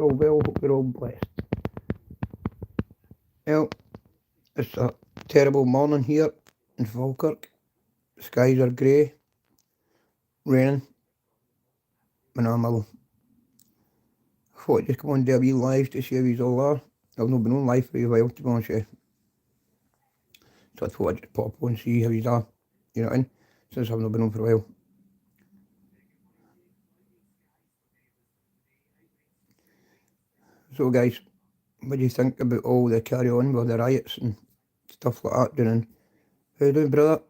all well, hope you're all blessed. Well, it's a terrible morning here in Falkirk. The skies are grey, raining, and I thought I'd just come on do a wee live to see how you all are. I've not been on live for a while, to be honest with you. So I thought I'd just pop on and see how you are, you know what I mean, since I've not been on for a while. So guys, what do you think about all the carry on with the riots and stuff like that down in, how you doing, brother?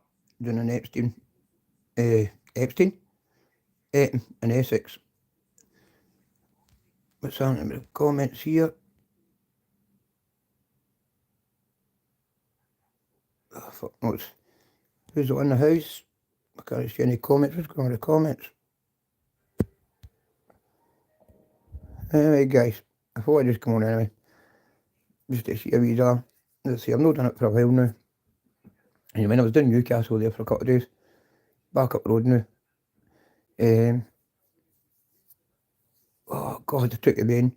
Down in Epstein, Eton in Essex. What's happening with the comments here? Oh, fuck knows. Who's in the house? I can't see any comments. What's going on with the comments? Anyway, guys, I thought I'd just come on anyway, just to see how you are. Let's see, I've not done it for a while now. And when I was doing Newcastle there for a couple of days, back up the road now. Oh God, I took the vein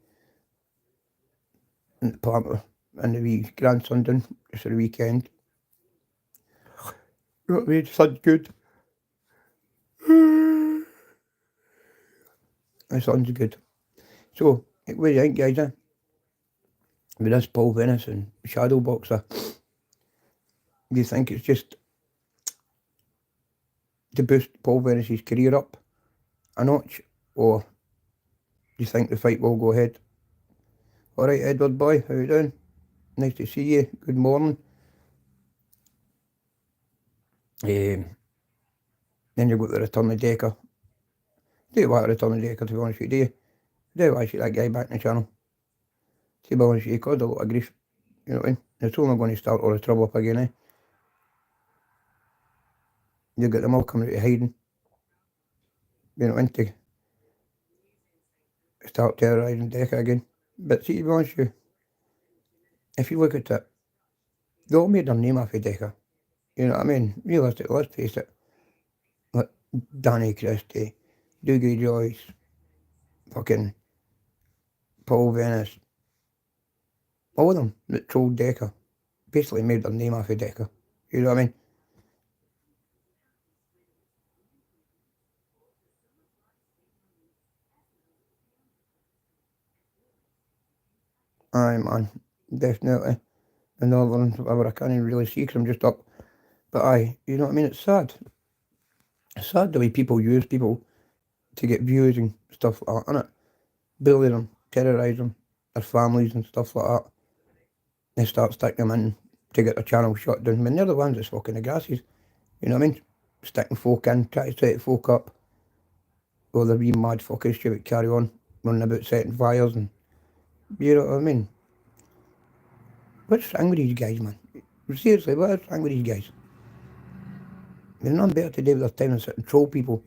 and the partner and the wee grandson down just for the weekend. You know what I mean? Son's good. My son's good. So, what do you think, guys? With this Paul Venice and Shadow Boxer, do you think it's just to boost Paul Venice's career up a notch, or do you think the fight will go ahead? Alright, Edward boy, how you doing? Nice to see you. Good morning. Then you've got the return of Decker. Do you want to return of Decker, to be honest with you, do you? Do you want to see that guy back in the channel? To be honest with you, he caused a lot of grief. You know what I mean? It's only going to start all the trouble up again, eh? You get them all coming out of hiding. You know what I mean? To start terrorising Decker again. But see, to be honest with you, if you look at it, they all made their name off of Decker. You know what I mean? Realistically, let's face it. Like Danny Christie, Dougie Joyce, fucking Paul Venice, all of them that trolled Decker basically made their name off of Decker. You know what I mean? Aye, man, definitely. And the other ones, whatever, I can't even really see because I'm just up. But aye, you know what I mean? It's sad. It's sad the way people use people to get views and stuff like that, innit? Bully them, terrorise them, their families and stuff like that. They start sticking them in to get their channel shut down. I mean, they're the ones that's fucking the grasses. You know what I mean? Sticking folk in, trying to set folk up. Or they're wee mad fucking stupid carry on, running about setting fires and, you know what I mean? What's wrong with these guys, man? Seriously, what's wrong with these guys? There's nothing better to do with their time than sit and troll people,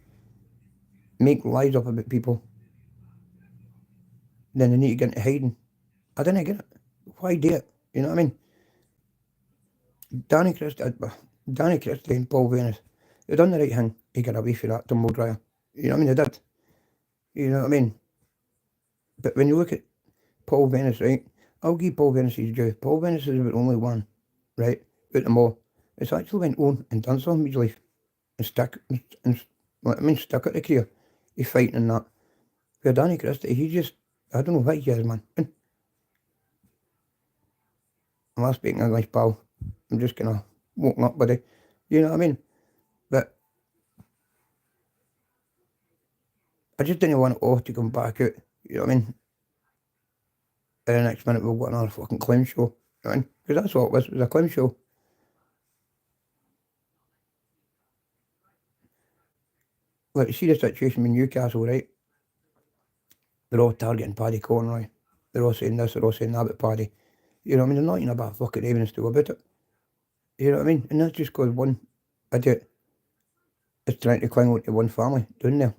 make lies up about people, then they need to get into hiding. I didn't get it. Why do it? You know what I mean? Danny Christie and Paul Venice, they done the right thing to get away from that tumble dryer. You know what I mean? They did. You know what I mean? But when you look at Paul Venice, right, I'll give Paul Venice his due. Paul Venice is the only one, right, out of them all, it's actually went on and done something with his life and stuck at the career. He's fighting and that. For Danny Christie, he just, I don't know what he is, man. I'm not speaking English, pal. I'm just gonna woken up, buddy. You know what I mean? But I just didn't want it all to come back out. You know what I mean? And the next minute we'll get another fucking clown show. You know what I mean? Because that's what it was. It was a clown show. Like, you see the situation with Newcastle, right? They're all targeting Paddy Conroy. They're all saying this, they're all saying that about Paddy. You know what I mean? They're not even about fucking evidence to go about it. You know what I mean? And that's just because one idiot is trying to cling on to one family down there.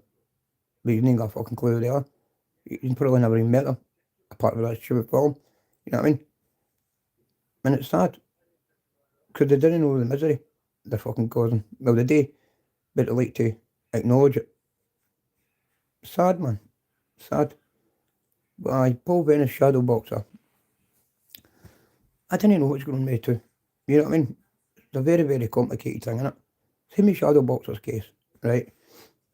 But you ain't got a fucking clue who they are. You probably never even met them, apart from that stupid film. You know what I mean? And it's sad. Because they didn't know the misery they're fucking causing. Well, they do, but they like to acknowledge it. Sad, man. Sad. But aye, Paul Venice shadow boxer. I didn't know what's going on with too. You know what I mean? It's a very, very complicated thing, innit? Same with shadow boxer's case, right?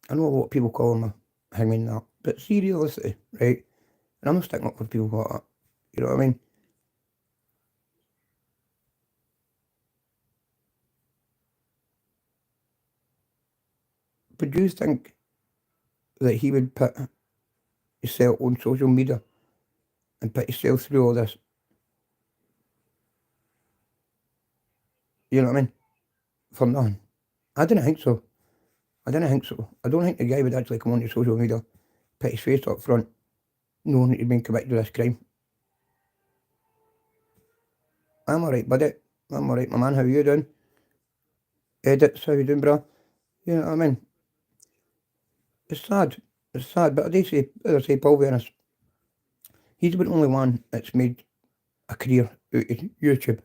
I know a lot of people call him a hangman that, but see realistically, right? And I'm not sticking up for people like that. You know what I mean? But do you think that he would put himself on social media and put himself through all this? You know what I mean? For nothing. I didn't think so. I didn't think so. I don't think the guy would actually come onto social media, put his face up front, knowing that he'd been convicted of this crime. I'm alright, buddy. I'm alright, my man. How you doing? Edits, how you doing, bro? You know what I mean? It's sad. It's sad, but as I say, Paul Venice, he's been the only one that's made a career out of YouTube.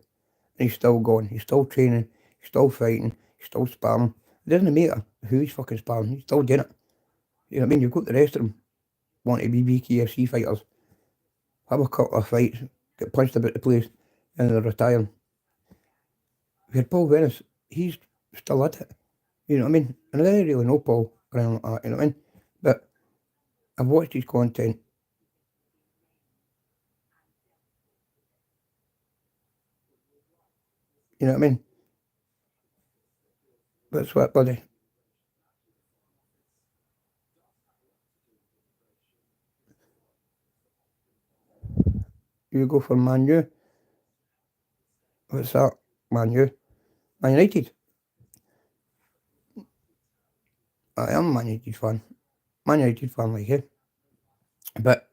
And he's still going. He's still training. He's still fighting. He's still sparring. It doesn't matter who he's fucking sparring. He's still doing it. You know what I mean? You've got the rest of them wanting to be BKFC fighters, have a couple of fights, get punched about the place, and they're retiring. Where Paul Venice, he's still at it. You know what I mean? And I didn't really know Paul or anything like that, you know what I mean? But I've watched his content. You know what I mean? That's what, buddy. You go for Man U. What's that? Man U. Man United. I am a Man United fan. Man United fan like you. But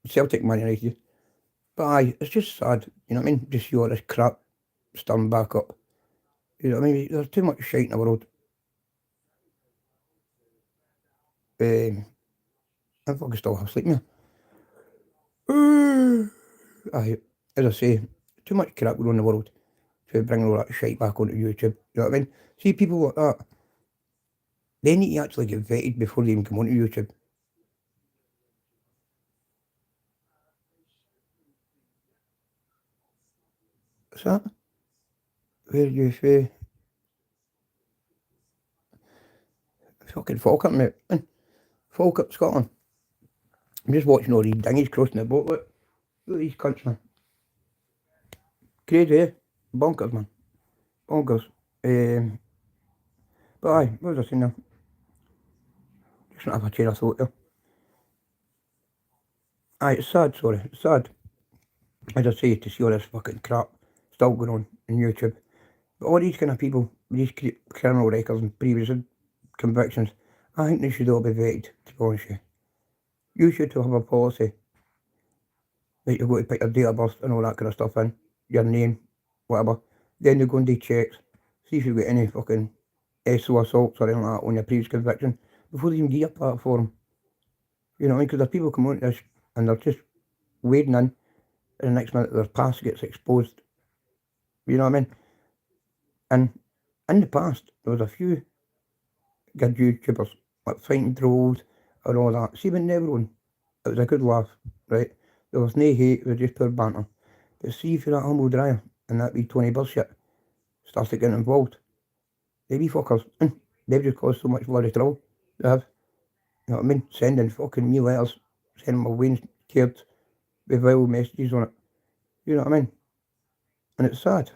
Celtic Man United. But aye, it's just sad. You know what I mean? Just see all this crap stirring back up. You know what I mean? There's too much shite in the world. I'm fucking still half asleep now. Aye, as I say, too much crap going on in the world to bring all that shite back onto YouTube. You know what I mean? See, people like that, they need to actually get vetted before they even come onto YouTube. What's that? Where you fucking Falkirk, mate. Falkirk, Scotland. I'm just watching all these dinghies crossing the boat. Look at these cunts, man. Crazy, eh? Bonkers, man. Bonkers. But aye, what was I saying now? Just not have a chair of thought there. Aye, it's sad, sorry. It's sad. As I say, to see all this fucking crap still going on YouTube. But all these kind of people, these criminal records and previous convictions, I think they should all be vetted, to be honest with you. You should have a policy that you're going to put your date of birth and all that kind of stuff in, your name, whatever. Then you go and do checks, see if you've got any fucking SO assaults or anything like that on your previous conviction before they even get your platform. You know what I mean? Because there's people come on to this and they're just wading in, and the next minute their past gets exposed. You know what I mean? And in the past, there was a few good YouTubers, like fighting trolls and all that. See, when everyone, it was a good laugh, right? There was no hate, it was just pure banter. But see, if you're that humble dryer and that wee Tony Buzz shit starts to get involved, they be fuckers. They've just caused so much bloody trouble. They have. You know what I mean? Sending fucking me letters, sending my Wayne's cared with vile messages on it. You know what I mean? And it's sad.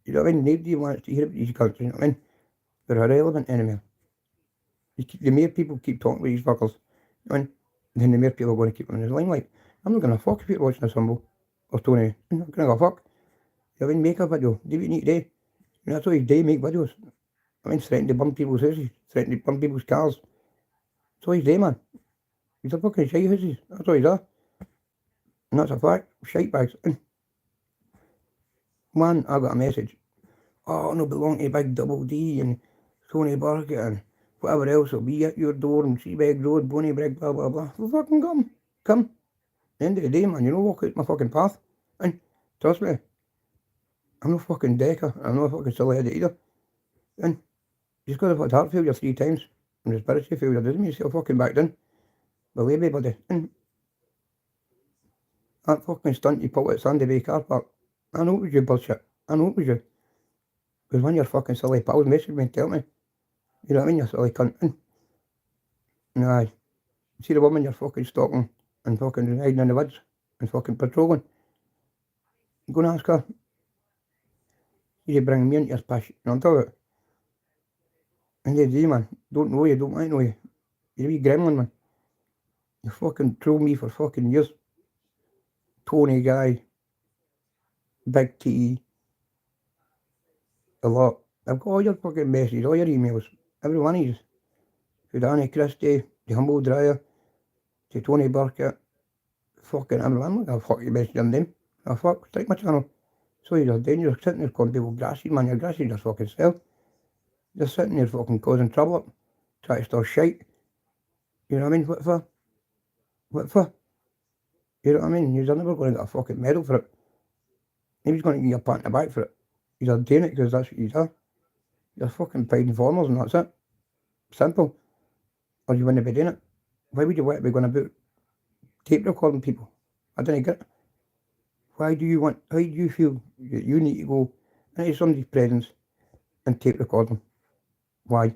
You know what I mean? Nobody wants to hear about these cunts, you know what I mean? They're irrelevant anymore. The more people keep talking about these fuckers, you know what I mean? Then the more people are going to keep them in the limelight. I'm not going to fuck if you're watching this humble or Tony. I'm not going to go fuck. You know what I mean? Make a video. Do what you need to do. And that's all you do, make videos. I mean, threaten to burn people's houses, threaten to burn people's cars. That's all he's doing, man. He's a fucking shite houses. That's all he's doing. And that's a fact. Shite bags. Man, I got a message. Oh, no, belong to Big Double D and Tony Burkett and whatever else will be at your door and Seabeg Road, Bonnie Brig, blah, blah, blah. Well, fucking come. Come. At the end of the day, man, you know, walk out my fucking path. And trust me, I'm no fucking decker. I'm not a fucking silly idiot either. And just because I've had heart failure 3 times and respiratory failure doesn't mean you're still fucking back in. Believe me, buddy. And That fucking stunt you pulled at Sandy Bay car park. I know it was you, bullshit. I know it was you. Because one of your fucking silly pals messaged me and tell me. You know what I mean? You silly cunt. Nah. See the woman you're fucking stalking and fucking hiding in the woods and fucking patrolling. Go and ask her. You bring me into your pish. You know what I'm talking about? And you do, man. Don't know you, don't want to know you. You're a wee gremlin, man. You fucking troll me for fucking years. Tony guy, Big T, a lot. I've got all your fucking messages, all your emails. Every one of you. To Danny Christie, to Humble Dryer, to Tony Burkett. Fucking everyone. I'm not gonna fuck you message them. Oh fuck, strike my channel. So you're dangerous sitting there calling people grassy, man. You're grassy just fucking self. You're sitting there fucking causing trouble up. Trying to stir shite. You know what I mean? What for? What for? You know what I mean? You're never going to get a fucking medal for it. Nobody's going to give you a pat on the back for it. You're doing it because that's what you are. You're fucking paid informers and that's it. Simple. Or you wouldn't be doing it. Why would you want to be going about tape recording people? I don't get it. Why do you feel that you need to go into somebody's presence and tape record them? Why?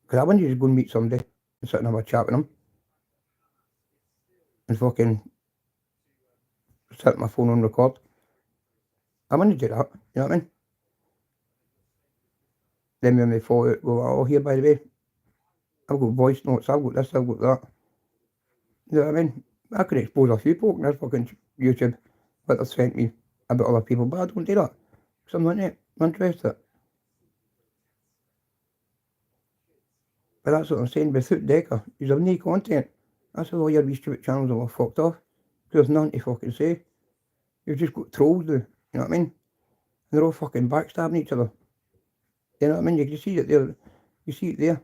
Because I wouldn't just go and meet somebody and sit and have a chat with them and fucking set my phone on record. I wouldn't do that, you know what I mean? Then when they fall out, go, oh, here, by the way, I've got voice notes, I've got this, I've got that. You know what I mean? I could expose a few folk on this fucking YouTube what they've sent me about other people, but I don't do that. Because I'm not interested. But that's what I'm saying, without Decker, you have no content. That's why all your wee stupid channels are all fucked off. There's nothing to fucking say. You've just got trolls, you know what I mean? And they're all fucking backstabbing each other. You know what I mean? You can see it there. You see it there.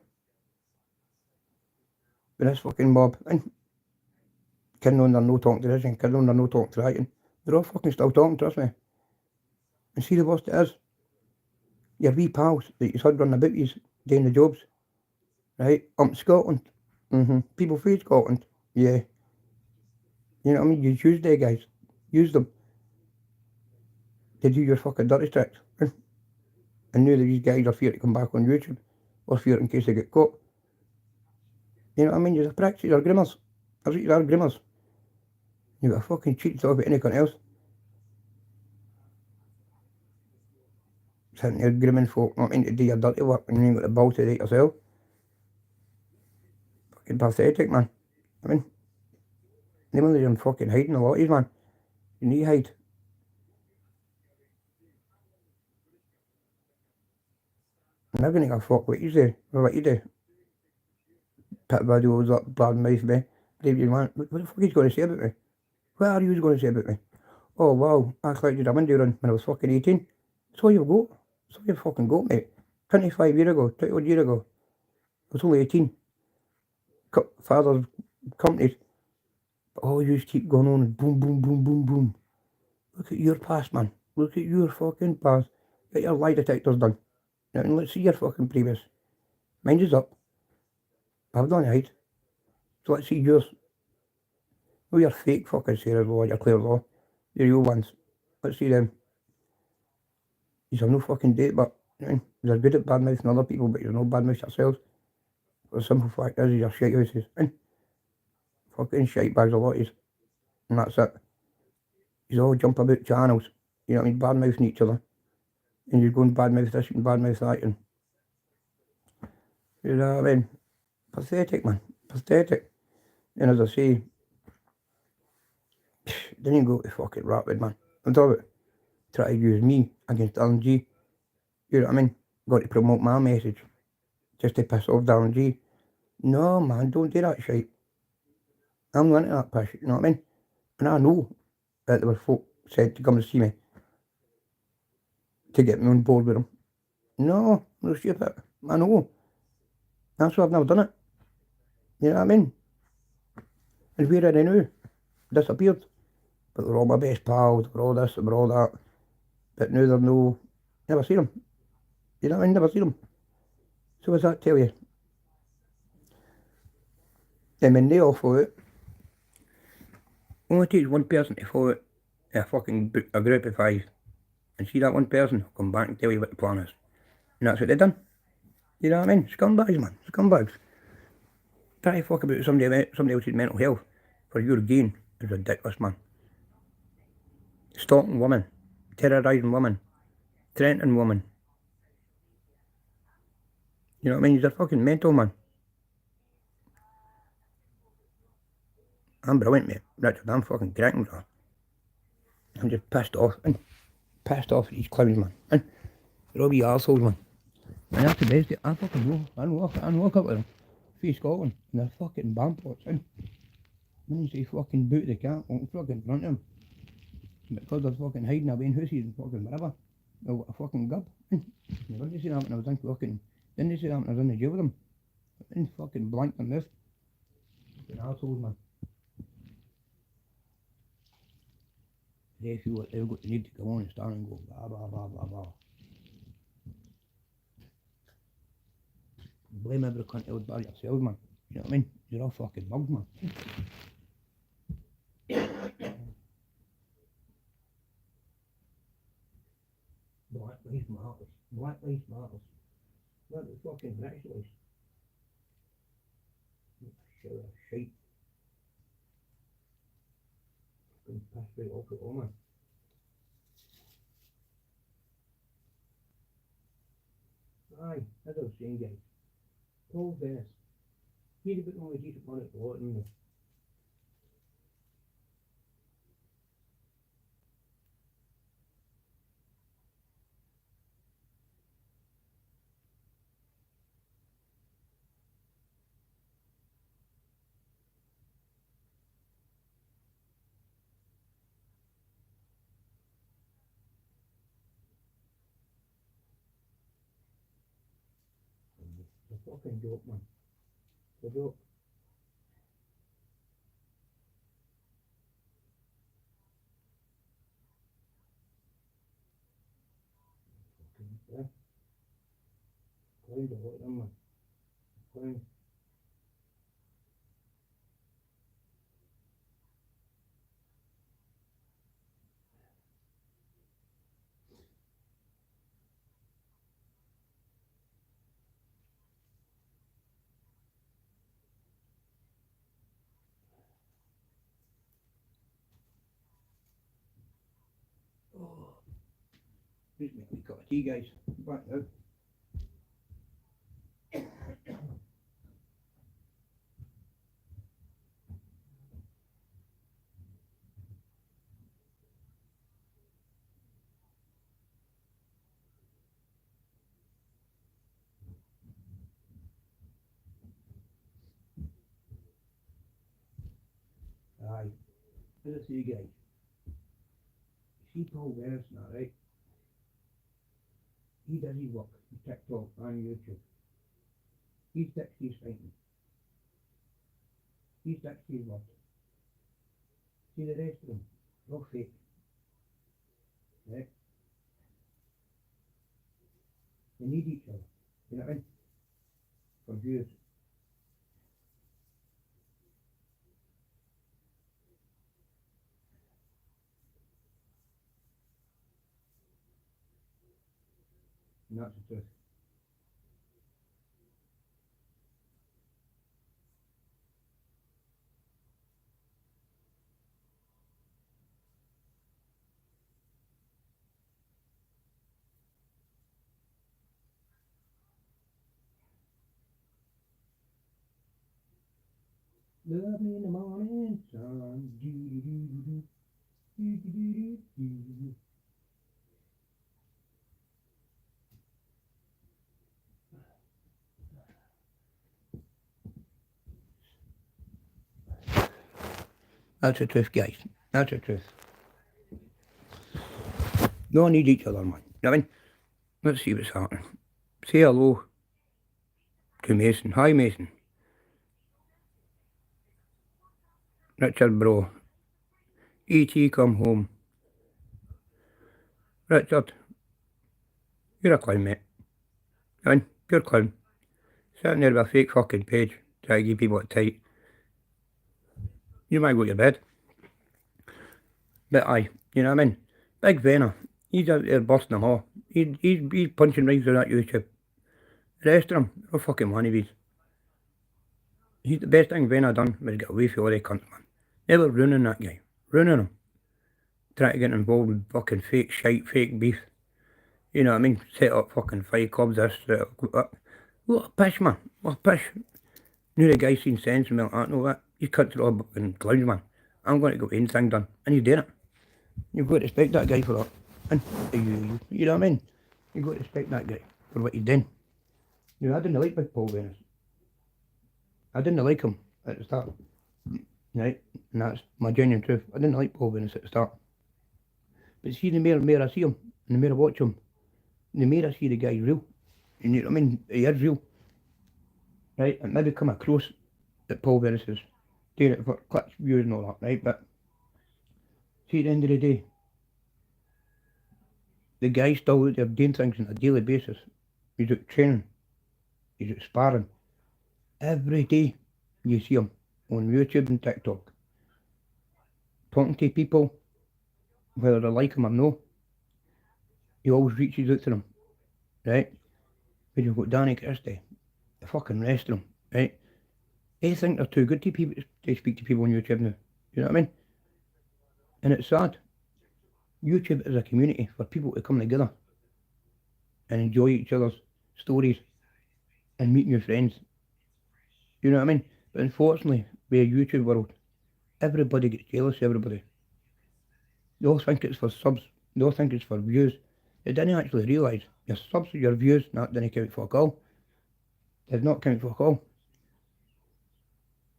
With this fucking mob. And kidding on they're no talking to this and kidding on they're no talking to that. And they're all fucking still talking, trust me. And see the worst it is. Your wee pals that you had running about you doing the jobs. Right? Up in Scotland. People from Scotland. Yeah. You know what I mean? You use them guys. Use them. To do your fucking dirty tricks. And now that these guys are feared to come back on YouTube. Or feared in case they get caught. You know what I mean? You're pricks, you're grimmers. That's what you are, grimmers. You got a fucking cheat to talk about anything else. Sitting there grimming folk, not mean to do your dirty work and you ain't got the balls to do it yourself. Fucking pathetic, man. I mean, they're in fucking hiding a lot of these, man. You need to hide. I'm never gonna give a fuck what you say, or what you do. Put videos up, bad mouth me. Leave you, man. What the fuck are you going to say about me? What are you going to say about me? Oh, wow, I collected a window run when I was fucking 18. That's all you've got. That's all you've fucking got, mate. 25 years ago, 20 odd years ago. I was only 18. Father's companies. But all you just keep going on and boom, boom, boom, boom, boom. Look at your past, man. Look at your fucking past. Get your lie detectors done. Now, and let's see your fucking previous. Mine is up. I've done hide. So let's see yours. Oh, your fake fucking Sarah Law, your Claire Law. The real ones. Let's see them. These have no fucking date, but you know, they're good at bad mouthing other people, but you're no bad mouth yourselves. The simple fact is, you're shite houses. And fucking shite bags a lot is. And that's it. You all jump about channels. You know what I mean? Bad mouthing each other. And you're going bad mouth this and bad mouth that. And you know what I mean? Pathetic, man. Pathetic. And as I say, didn't go to fucking rapid, man. I'm talking about try to use me against Darren G. You know what I mean? Got to promote my message just to piss off Darren G. No, man, don't do that shit. I'm not into that piss, you know what I mean? And I know that there were folk said to come and see me to get me on board with them. No, no stupid. I know. That's why I've never done it. You know what I mean? And where are they now? Disappeared. But they're all my best pals, they're all this, they're all that. But now they're no, never seen them. You know what I mean? Never seen them. So what's that tell you? And when they all fall out, Only takes one person to follow it, a group of 5. And see that one person will come back and tell you what the plan is. And that's what they've done. You know what I mean? Scumbags, man. Scumbags. Try to fuck about somebody else's mental health for your gain is ridiculous, man. Stalking women. Terrorising women. Threatening women. You know what I mean? He's a fucking mental, man. I'm brilliant, mate. Richard, I'm fucking cracking, bro. I'm just pissed off. And pissed off at these clowns, man. And they're all wee arseholes, man. And that's the best. I fucking know. I know a couple of them. Free Scotland. And they're fucking bampots. And when you say fucking boot the cat, I'm fucking front of them. Because they're fucking hiding away in houses and fucking whatever. They've got a fucking gub. Never did see that when I was in fucking... Didn't they see that when I was in the jail with them? I didn't fucking blank them this. Fucking arseholes, man. They feel like they've got the need to go on and stand and go blah blah blah blah blah. Blame every cunt else but yourself, man. You know what I mean? You're all fucking mugs, man. Black Lives Matter. Black Lives Matter. What the fucking British was. Sure, shite. Fucking pissed right off it all, man. Aye, as I was saying, guys. Paul Venice. He's a bit more decent on it, a lot, isn't he? It's a fucking joke, man. It's a joke. Fucking, yeah. Cloud a lot of them, man. Cloud. Oh. Please make me a cup of tea, guys. Back now. Aye. As I say, guys. See Paul Venice now, right? He does his work on TikTok and YouTube. He sticks to his fighting. He sticks to his work. See the rest of them, they're all fake. Right? They need each other. You know what I mean? For views. And that's the truth. Love me in the morning sun. Do do do do do do do do do. That's the truth, guys. That's the truth. No one need each other, man. You know what I mean? Let's see what's happening. Say hello to Mason. Hi, Mason. Richard, bro. E.T. come home. Richard, you're a clown, mate. You know what I mean? Pure clown. Sitting there with a fake fucking page trying to give people a tight. You might go to bed. But aye, you know what I mean? Big Venner, he's out there busting them all. He's punching right through that YouTube. The rest of them, they're fucking wannabes. He's the best thing Venner done was get away from all the cunts, man. They were ruining that guy. Ruining him. Trying to get involved in fucking fake shite, fake beef. You know what I mean? Set up fucking fight clubs, this, that. What a pish, man. What a pish. Knew the guy seen sense and went, I know that. These cunts are all fucking clowns, man. I'm going to get anything done. And he's doing it. You've got to respect that guy for that. And you know what I mean? You've got to respect that guy for what he's done. You know, I didn't like Big Paul Venice. I didn't like him at the start. Right? And that's my genuine truth. I didn't like Paul Venice at the start. But see, the more I see him, and the more I watch him, the more I see the guy's real. You know what I mean? He is real. Right? It maybe come across that Paul Venice is doing it for clicks, views and all that, right? But see, at the end of the day, the guy's still out there doing things on a daily basis. He's out training. He's out sparring. Every day you see him on YouTube and TikTok. Talking to people, whether they like him or no. He always reaches out to them. Right? But you've got Danny Christie, the fucking rest of them, right? They think they're too good to people to speak to people on YouTube now. You know what I mean? And it's sad. YouTube is a community for people to come together and enjoy each other's stories and meet new friends. You know what I mean? But unfortunately, with a YouTube world, everybody gets jealous of everybody. They all think it's for subs. They all think it's for views. They didn't actually realise your subs or your views, that didn't count for all. Does not count for all.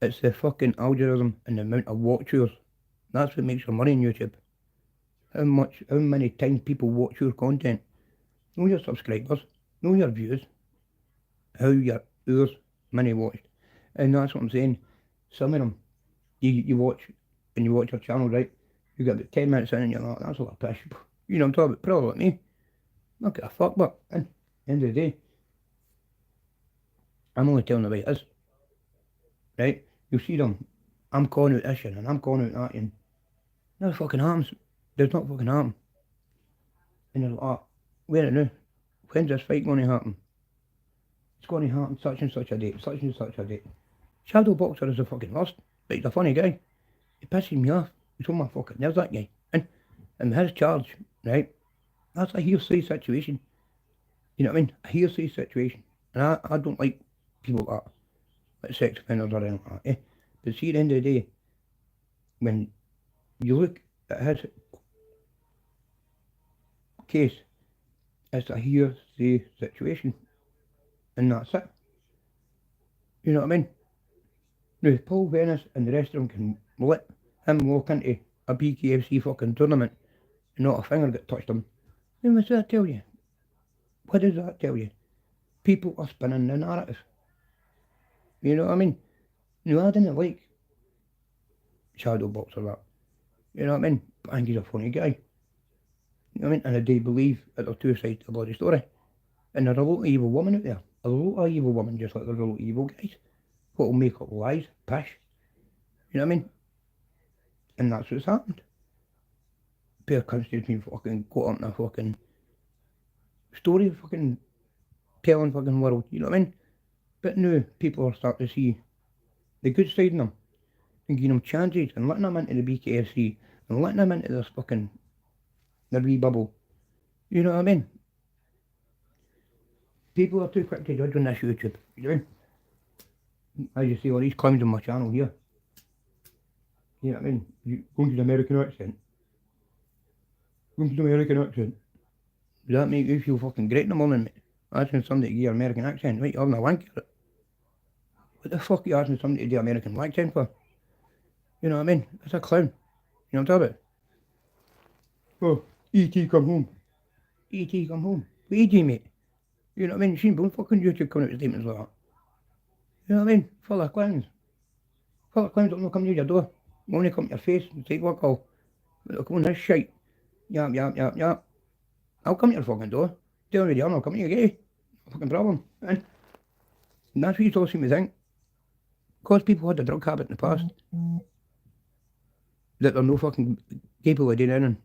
It's the fucking algorithm and the amount of watch hours. That's what makes your money on YouTube. How many times people watch your content. Know your subscribers. Know your views. How your hours money watched. And that's what I'm saying. Some of them, you watch, and you watch your channel, right? You get about 10 minutes in and you're like, that's a lot of pish. You know what I'm talking about? Probably like me. I don't give a fuck, but at the end of the day, I'm only telling the way it is. Right? You see them, I'm calling out this and I'm calling out that and never fucking happens. Does not fucking happen. And you're like, oh, where it now? When's this fight going to happen? It's going to happen such and such a date, such and such a date. Shadow Boxer is the fucking worst, but he's a funny guy. He pisses me off. He's on my fucking nerves, that guy. And his charge, right? That's a hearsay situation. You know what I mean? A hearsay situation. And I don't like people like sex offenders or anything like that. But see, at the end of the day, when you look at his case, it's a hearsay situation. And that's it. You know what I mean? Now, Paul Venice and the rest of them can let him walk into a BKFC fucking tournament and not a finger get touched him. Then what's that tell you? What does that tell you? People are spinning the narrative. You know what I mean? No, I didn't like Shadow Boxer that. You know what I mean? But I think he's a funny guy. You know what I mean? And I do believe that there's two sides to the bloody story. And there's a lot of evil women out there. A lot of evil women, just like there's a lot of evil guys. What will make up lies, pish. You know what I mean? And that's what's happened. Pair of cunts has been fucking caught up in a fucking story fucking telling fucking world, you know what I mean? But now people are starting to see the good side in them and giving them chances and letting them into the BKFC and letting them into this fucking their wee bubble. You know what I mean? People are too quick to judge on this YouTube, you know what I mean? As you see all these clowns on my channel here. You know what I mean? You going to the American accent. Going to the American accent. Does that make you feel fucking great in the morning, mate? Asking somebody to give you an American accent, right? You're having a wank at it. What the fuck are you asking somebody to do American accent for? You know what I mean? It's a clown. You know what I'm talking about? Oh, E.T. come home. E.T. come home. What E.T. mate? You know what I mean? You've seen both fucking YouTube coming out with statements like that. You know what I mean? Full of clowns. Full of clowns that will come near your door. Only come to your face and take work all. They'll come on this shite. Yap, yap, yap, yap. I'll come to your fucking door. Tell me I'll come to you, get you. No fucking problem. And that's what you all seem to think. Because people had a drug habit in the past, that they're no fucking capable of doing anything.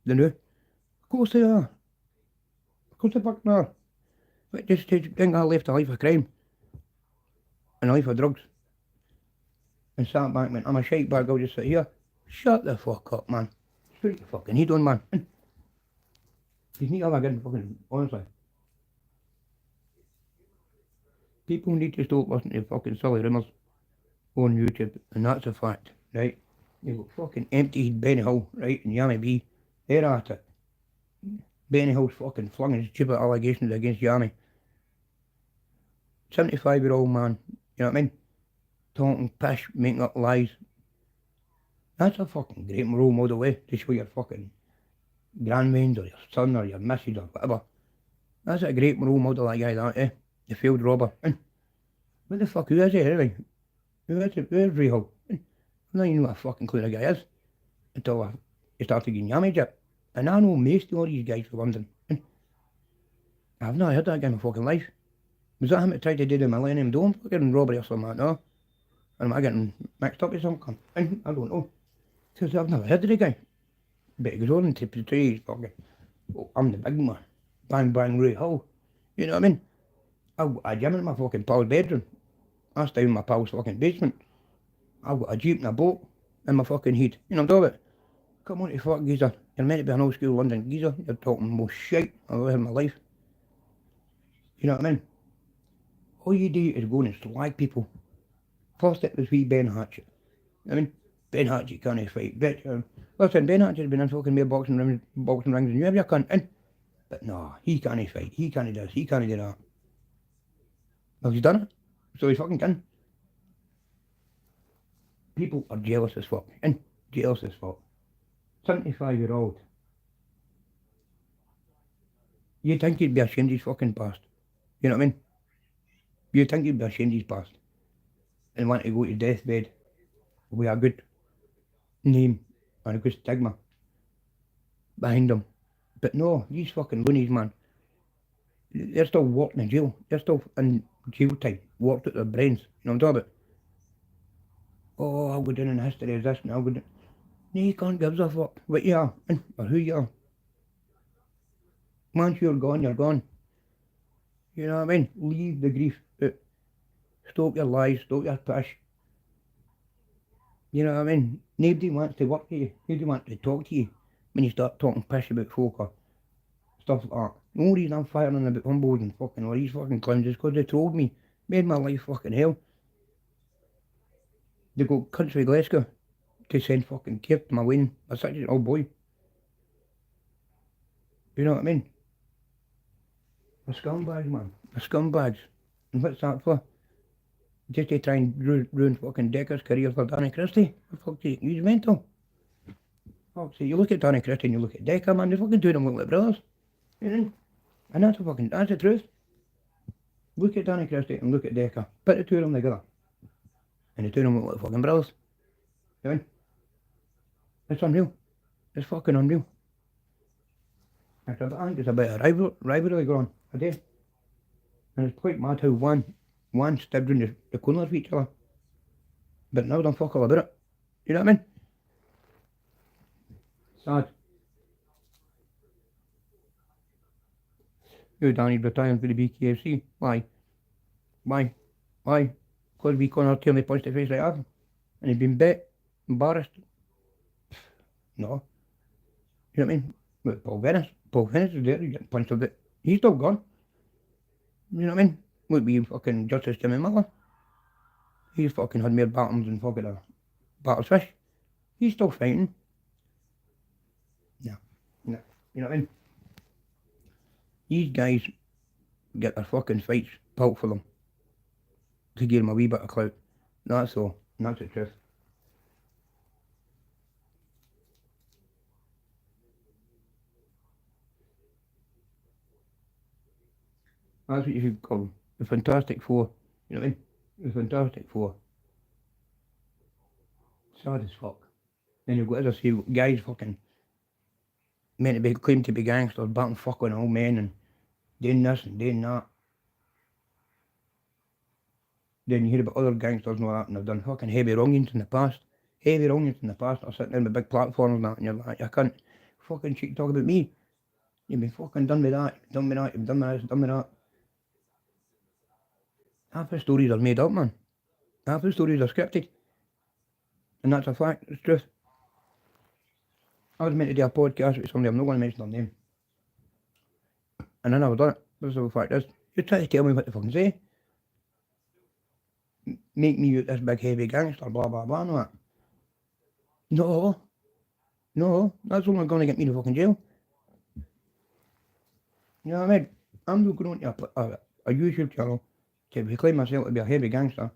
They do. Of course they are. Of course they fucking are. But just to think I left a life of crime and a life of drugs and sat back and went, I'm a shite bag, I'll just sit here. Shut the fuck up, man. Put your fucking head on, man. You need to have a good fucking, honestly. People need to stop listening to fucking silly rumours on YouTube, and that's a fact, right? You've got fucking empty Benny Hill, right, and Yami B. They're at it. Benny Hill's fucking flung his stupid allegations against Yami. 75-year-old man, you know what I mean? Talking pish, making up lies. That's a fucking great role model way to show your fucking grandmains or your son or your missus or whatever. That's a great role model, that guy, that, the failed robber. What the fuck, who is he anyway? Who is Rahal? I don't even know what a fucking clue the guy is until I started getting Yami jip. And I know most of all these guys from London. I've not heard that guy in my fucking life. Was that him that tried to do the Millennium Dome fucking robbery or something like that? No? Or am I getting mixed up with something? I don't know. Because I've never heard of the guy. But he goes on to portray his fucking, oh, I'm the big man. Bang bang Ray Hall. You know what I mean? I've got a gym in my fucking pal's bedroom. I stay in my pal's fucking basement. I've got a jeep and a boat in my fucking head. You know what I'm talking about? Come on to fuck geezer. You're meant to be an old school London geezer. You're talking most shite I've ever heard in my life. You know what I mean? All you do is go and slag people. First it was wee Ben Hatchett. I mean, Ben Hatchett can't fight, bitch. Listen, Ben Hatchett's been in fucking more boxing rings than you ever cunt in. But no, he can't fight, he can't do this, he can't do that. Well, he's done it, so he fucking can. People are jealous as fuck, and jealous as fuck. 75-year-old. You'd think he'd be ashamed of his fucking past. You know what I mean? You'd think he'd be ashamed of his past. And want to go to deathbed with a good name and a good stigma behind him. But no, these fucking loonies, man, they're still working in jail. They're still in jail time, worked at their brains. You know what I'm talking about? Oh, I'll go down in history as this and I'll go down. No, you can't give a fuck what you are or who you are. Once you're gone, you're gone. You know what I mean? Leave the grief out. Stop your lies, stop your pish. You know what I mean? Nobody wants to work with you. Nobody wants to talk to you when you start talking pish about folk or stuff like that. The only reason I'm firing about Humboldt and fucking all these fucking clowns is because they told me, made my life fucking hell. They go country Glasgow to send fucking care to my wedding. I such an old boy. You know what I mean? The scumbags, man. The scumbags. And what's that for? Just to try and ruin fucking Decker's career for Danny Christie. For fuck's sake, he's mental. Fuck's sake, you look at Danny Christie and you look at Decker, man, they fucking two of them look like brothers. You know? And that's the truth. Look at Danny Christie and look at Decker. Put the two of them together. And the two of them look like fucking brothers. You know? It's unreal. It's fucking unreal. I think it's a bit of rivalry going on, I do. And it's quite mad how one stabbed round the corners of each other. But now don't fuck all about it. You know what I mean? Sad. Danny's retiring for the BKFC. Why? Because we can't tell me punch the face right off. And he's been bit, embarrassed. No. You know what I mean? But Paul Venice is there, he getting punched a bit. He's still gone. You know what I mean? Would be fucking Justice Jimmy Miller. He's fucking had more battles than fucking a battle fish. He's still fighting. No. You know what I mean? These guys get their fucking fights built for them to give them a wee bit of clout. That's all. And that's the truth. That's what you should call them. The Fantastic Four. You know what I mean? The Fantastic Four. Sad as fuck. Then you've got, as I say, guys fucking meant to be claimed to be gangsters, batting fuck on old men and doing this and doing that. Then you hear about other gangsters and all that, and they've done fucking heavy wrongings in the past. heavy wrongness in the past are sitting in with big platforms and that, and you're like, I can't fucking shit talk about me. You've been fucking done with that, you've done with that, you've done with this, done with that. Half the stories are made up, man. Half the stories are scripted. And that's a fact, it's truth. I was meant to do a podcast with somebody, I'm not going to mention their name. And I never done it. That's the fact is, you try to tell me what to fucking say. Make me out this big heavy gangster, blah blah blah, and all that. No, that's only going to get me to fucking jail. You know what I mean? I'm not going to a YouTube channel to proclaim myself to be a heavy gangster.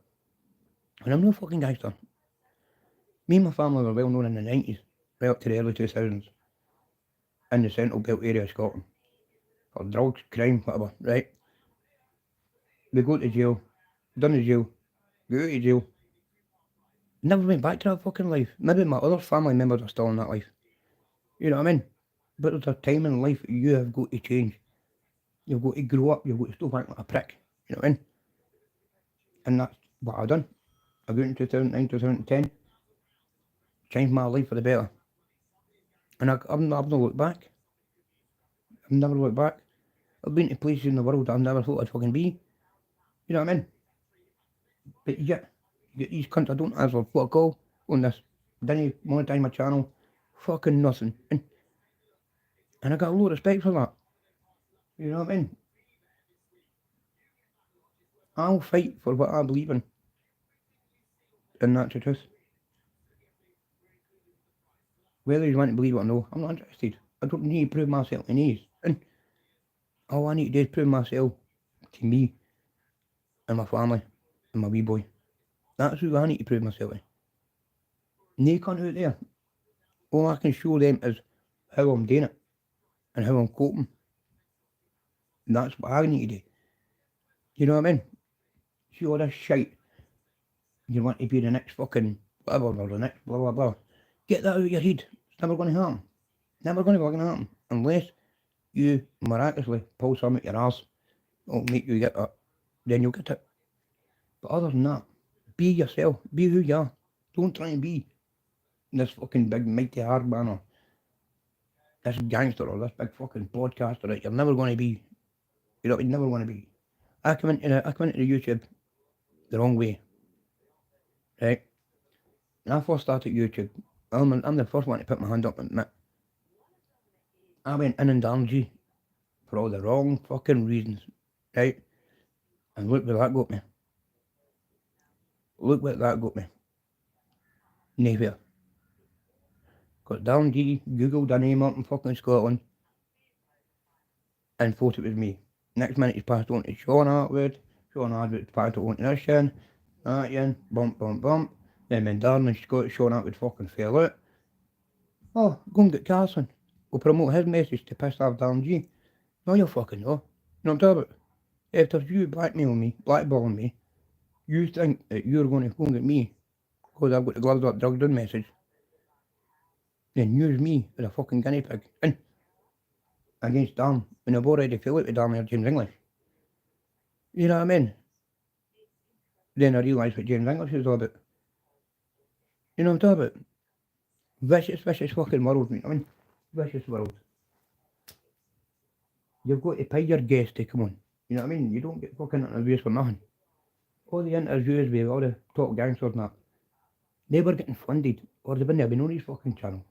And I'm no fucking gangster. Me and my family were well known in the 90s, right up to the early 2000s, in the central belt area of Scotland. For drugs, crime, whatever, right? We go to jail, done the jail, go out of jail. Never went back to that fucking life. Maybe my other family members are still in that life. You know what I mean? But there's a time in life you have got to change. You've got to grow up, you've got to stop acting like a prick. You know what I mean? And that's what I've done. I got in 2009, 2010, changed my life for the better. And I've not looked back. I've never looked back. I've been to places in the world I've never thought I'd fucking be. You know what I mean? But yet, you get these cunts I don't answer fuck all on this. Didn't monetize my channel. Fucking nothing. And I got a lot of respect for that. You know what I mean? I'll fight for what I believe in. And that's the truth. Whether you want to believe it or no, I'm not interested. I don't need to prove myself in these. And all I need to do is prove myself to me and my family and my wee boy. That's who I need to prove myself to. And they cunt out there, all I can show them is how I'm doing it and how I'm coping. And that's what I need to do. You know what I mean? See all this shite. You want to be the next fucking whatever, or the next blah blah blah. Get that out of your head. It's never going to happen. Never going to fucking happen. Unless you miraculously pull something out your arse. It'll make you get that. Then you'll get it. But other than that, be yourself. Be who you are. Don't try and be this fucking big mighty hard man or this gangster or this big fucking podcaster that you're never going to be. You know what you're never going to be. I come into the YouTube the wrong way. Right? When I first started YouTube, I'm the first one to put my hand up and admit. I went in and down G for all the wrong fucking reasons. Right? And look where that got me. Look what that got me. Nowhere. Got down G, Googled a name up in fucking Scotland, and thought it was me. Next minute he's passed on to Sean Hartwood. Sean Hartwood passed on to this yen, that yen, bump. Then when Darren and Sean Hartwood fucking fell out. Oh, go and get Carson. We'll promote his message to piss off Darren G. No, you fucking know. You know what I'm talking about? If there's you blackballing me, you think that you're going to go and get me because I've got the gloves up drugged in message, then use me as a fucking guinea pig and against Darren, when I've already fell out with Darren or James English. You know what I mean? Then I realised what James English is all about. You know what I'm talking about? Vicious fucking world, you know what I mean? Vicious world. You've got to pay your guests to come on. You know what I mean? You don't get fucking interviews for nothing. All the interviews with all the top gangsters and that, they were getting funded, or they wouldn't have been on his fucking channel.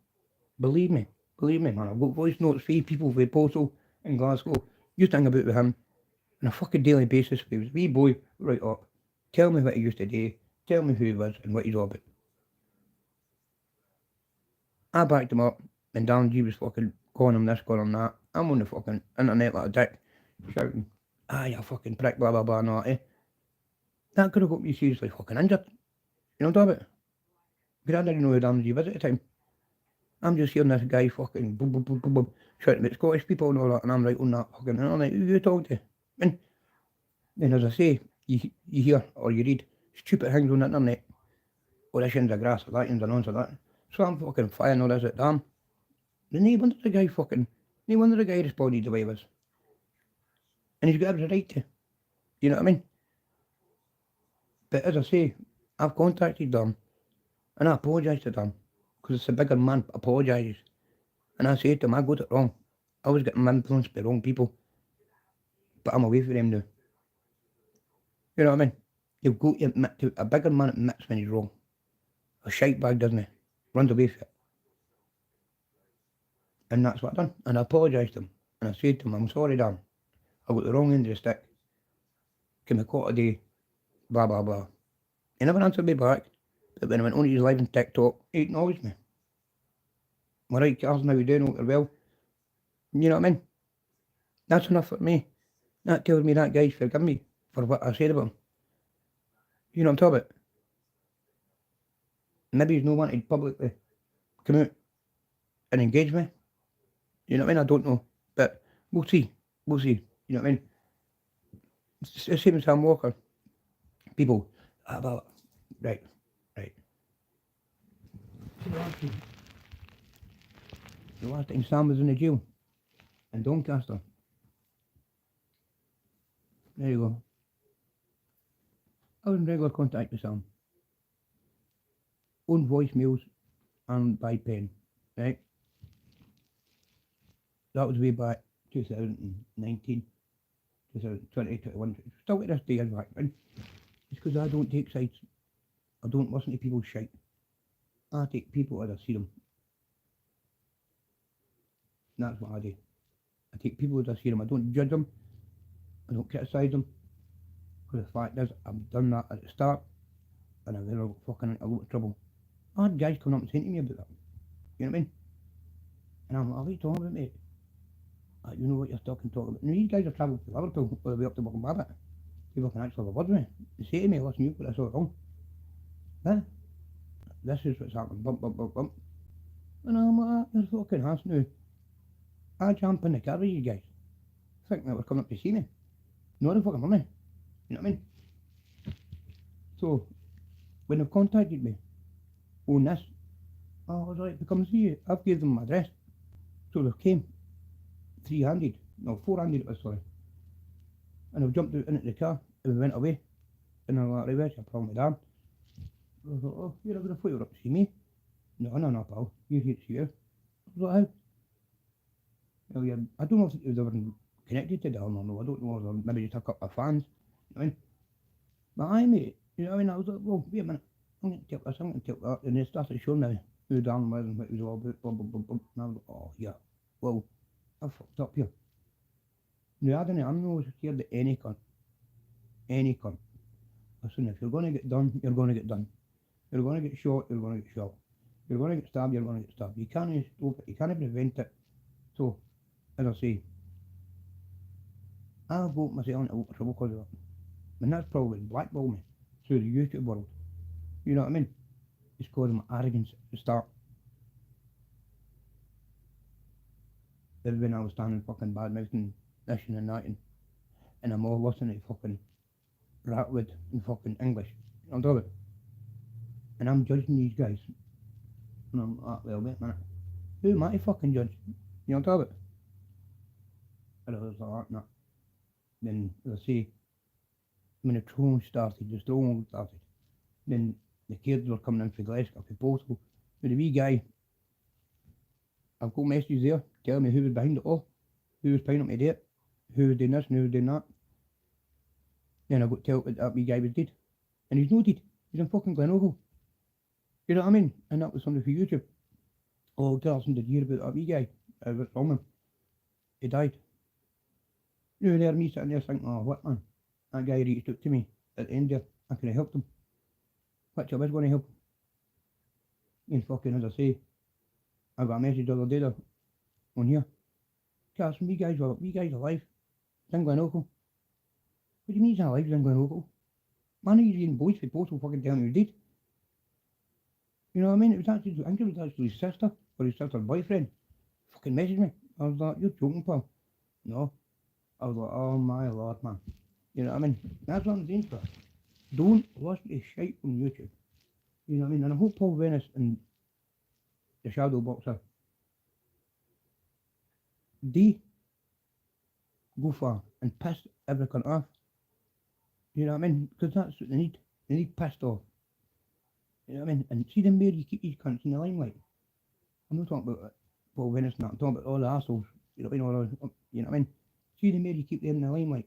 Believe me, man. I've got voice notes for people with Postal in Glasgow. You think about with him on a fucking daily basis. He was a wee boy right up. Tell me what he used to do. Tell me who he was and what he's all about. I backed him up, and Darren G was fucking calling him this, calling him that. I'm on the fucking internet like a dick, shouting, you fucking prick, blah blah blah, and all that. That could have got me seriously fucking injured. You know what I'm talking about? Because I didn't know who Darren G was at the time. I'm just hearing this guy fucking boom, shouting about Scottish people and all that, and I'm right on that fucking internet. Who you talking to? And then, as I say, you hear or you read stupid things on the internet. Oh, this ends of grass, or that ends of nonsense, that. So I'm fucking firing all this at them. Then no wonder the guy responded the way he was. And he's got every right to. You know what I mean? But as I say, I've contacted them And I apologised to them, because it's a bigger man apologises. And I said to him, I got it wrong. I was getting influenced by wrong people, but I'm away from them now. You know what I mean? You've got to admit to, a bigger man admits when he's wrong. A shite bag, doesn't he? Runs away from it. And that's what I done. And I apologised to him. And I said to him, I'm sorry, Dan. I got the wrong end of the stick. Can we call it a day? Blah, blah, blah. He never answered me back. But when I went on his live on TikTok, he acknowledged me. Alright, Carson, how you doing? Hope you're well. You know what I mean? That's enough for me. That tells me that guy's forgiven me for what I said about him. You know what I'm talking about? Maybe he's not wanted publicly come out and engage me. You know what I mean? I don't know. But we'll see. We'll see. You know what I mean? It's the same as Sam Walker. People, about, right. The last time Sam was in the jail in Doncaster. There you go. I was in regular contact with Sam. On voicemails and by pen, right? That was way back 2019, 2020, 21. Still to this day, in fact. It's because I don't take sides. I don't listen to people's shite. I take people as I see them. And that's what I do. I take people as I see them. I don't judge them. I don't criticise them. Because the fact is, I've done that at the start, and I've been fucking into a lot of trouble. I had guys coming up and saying to me about that. You know what I mean? And I'm like, what are you talking about, mate? You know what you're talking about. And these guys have travelled to Liverpool all the way up to Buckingham Rabbit. People can actually have a word with me. They say to me, listen, you've got this all wrong. Huh? This is what's happening. Bump, bump, bump, bump. And I'm like, you're fucking ass now. I jump in the car with you guys, thinking that we're coming up to see me. No, the fucking money. You know what I mean? So, when they've contacted me on this, I was like, to come and see you. I've gave them my address. So they came, four-handed it was, sorry. And I've jumped out into the car and we went away. And I'm like, right, where's your problem with Dan? I thought, oh, you're going to fly up to see me? No, pal. You're here to see you. I was like, how? Well, yeah, I don't know if it was ever connected to Dan or no. I don't know. Or maybe just a couple of fans. You know what I mean? But aye, mate. You know what I mean? I was like, well, wait a minute. I'm going to take this, I'm going to take that. And they started showing me who Dan was and what he was all about. Blah, blah, blah, blah. And I was like, oh, yeah. Well, I fucked up here. No, I don't know. I'm not scared of any cunt. Any cunt. Listen, if you're going to get done, you're going to get done. You're going to get shot, you're going to get shot. You're going to get stabbed, you're going to get stabbed. You can't stop it, you can't prevent it. So, as I say, I've got myself into a lot of trouble because of that. And that's probably blackballed me through the YouTube world. You know what I mean? It's because of my arrogance at the start. Then when I was standing fucking bad mouthing this and that, and I'm all listening to fucking Ratwood and fucking English. I'm talking about. And I'm judging these guys. And I'm like, well, wait a minute. Who am I to fucking judge? You know what I'm talking about? And I was like, nah. Then, as I say, when the trolling started, then the kids were coming in for Glasgow, for Portugal. With the wee guy, I've got messages there telling me who was behind it all, who was paying him to do it, who was doing this and who was doing that. Then I got told that that wee guy was dead. And he's not dead. He's in fucking Glenorchy. You know what I mean? And that was something for YouTube. Oh, Carson, did you hear about that wee guy? What's wrong with him? He died. You know, there me sitting there thinking, oh, what man? That guy reached out to me at the end there. I could have helped him. Which I was going to help him. And fucking, as I say, I got a message the other day there, on here. Carson, wee guy's alive. He's in Glenorchy. What do you mean he's alive? He's in Glenorchy. Man, he's in boys for postal fucking telling me he was dead. You know what I mean? It was actually, I think it was actually his sister, or his sister's boyfriend. Fucking messaged me. I was like, you're joking, pal. No. I was like, oh my lord, man. You know what I mean? That's what I'm saying, for. Don't listen to shite on YouTube. You know what I mean? And I hope Paul Venice and the Shadow Boxer, they go far and piss every cunt off. You know what I mean? Because that's what they need. They need pissed off. You know what I mean? And see the more you keep these cunts in the limelight. I'm not talking about Paul Venice and that, I'm talking about all the assholes. You know what I mean? You know what I mean? See the more you keep them in the limelight,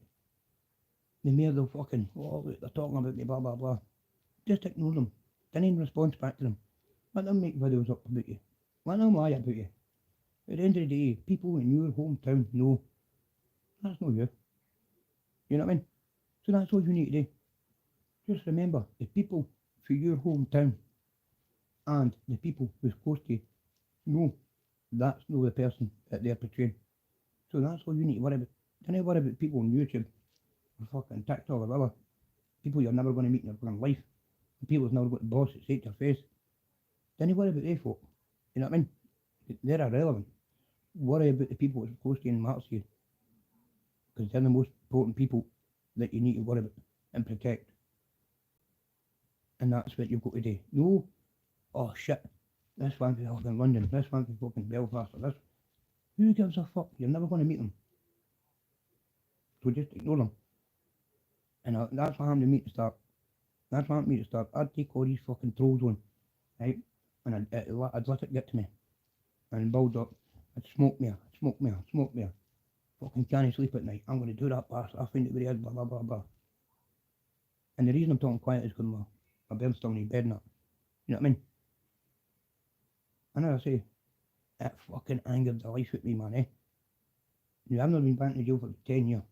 the more they'll fucking, oh, look, they're talking about me, blah, blah, blah. Just ignore them. Don't even respond back to them. Let them make videos up about you. Let them lie about you. At the end of the day, people in your hometown know that's not you. You know what I mean? So that's all you need to do. Just remember, the people for your hometown and the people who's close to you know that's not the person that they're portraying. So that's all you need to worry about. Don't worry about people on YouTube or fucking TikTok or whatever. People you're never going to meet in your fucking life. People who's never got the boss that say it to your face. Don't worry about they folk. You know what I mean? They're irrelevant. Worry about the people that's close to you and matters to you. Because they're the most important people that you need to worry about and protect. And that's what you've got to do. No, oh shit, this one from fucking London, this one from fucking Belfast, or this. Who gives a fuck? You're never going to meet them. So just ignore them. And that's what happened to me to start. That's what happened to me to start. I'd take all these fucking trolls on, right? And I'd let it get to me. And build up. I'd smoke me, fucking can't sleep at night. I'm going to do that bastard. I find it very odd, blah, blah, blah, blah. And the reason I'm talking quiet is because my bed's still in his bed and that. You know what I mean? And as I say, it fucking angered the life out of me, man, eh? You know, I've never been back in jail for 10 years,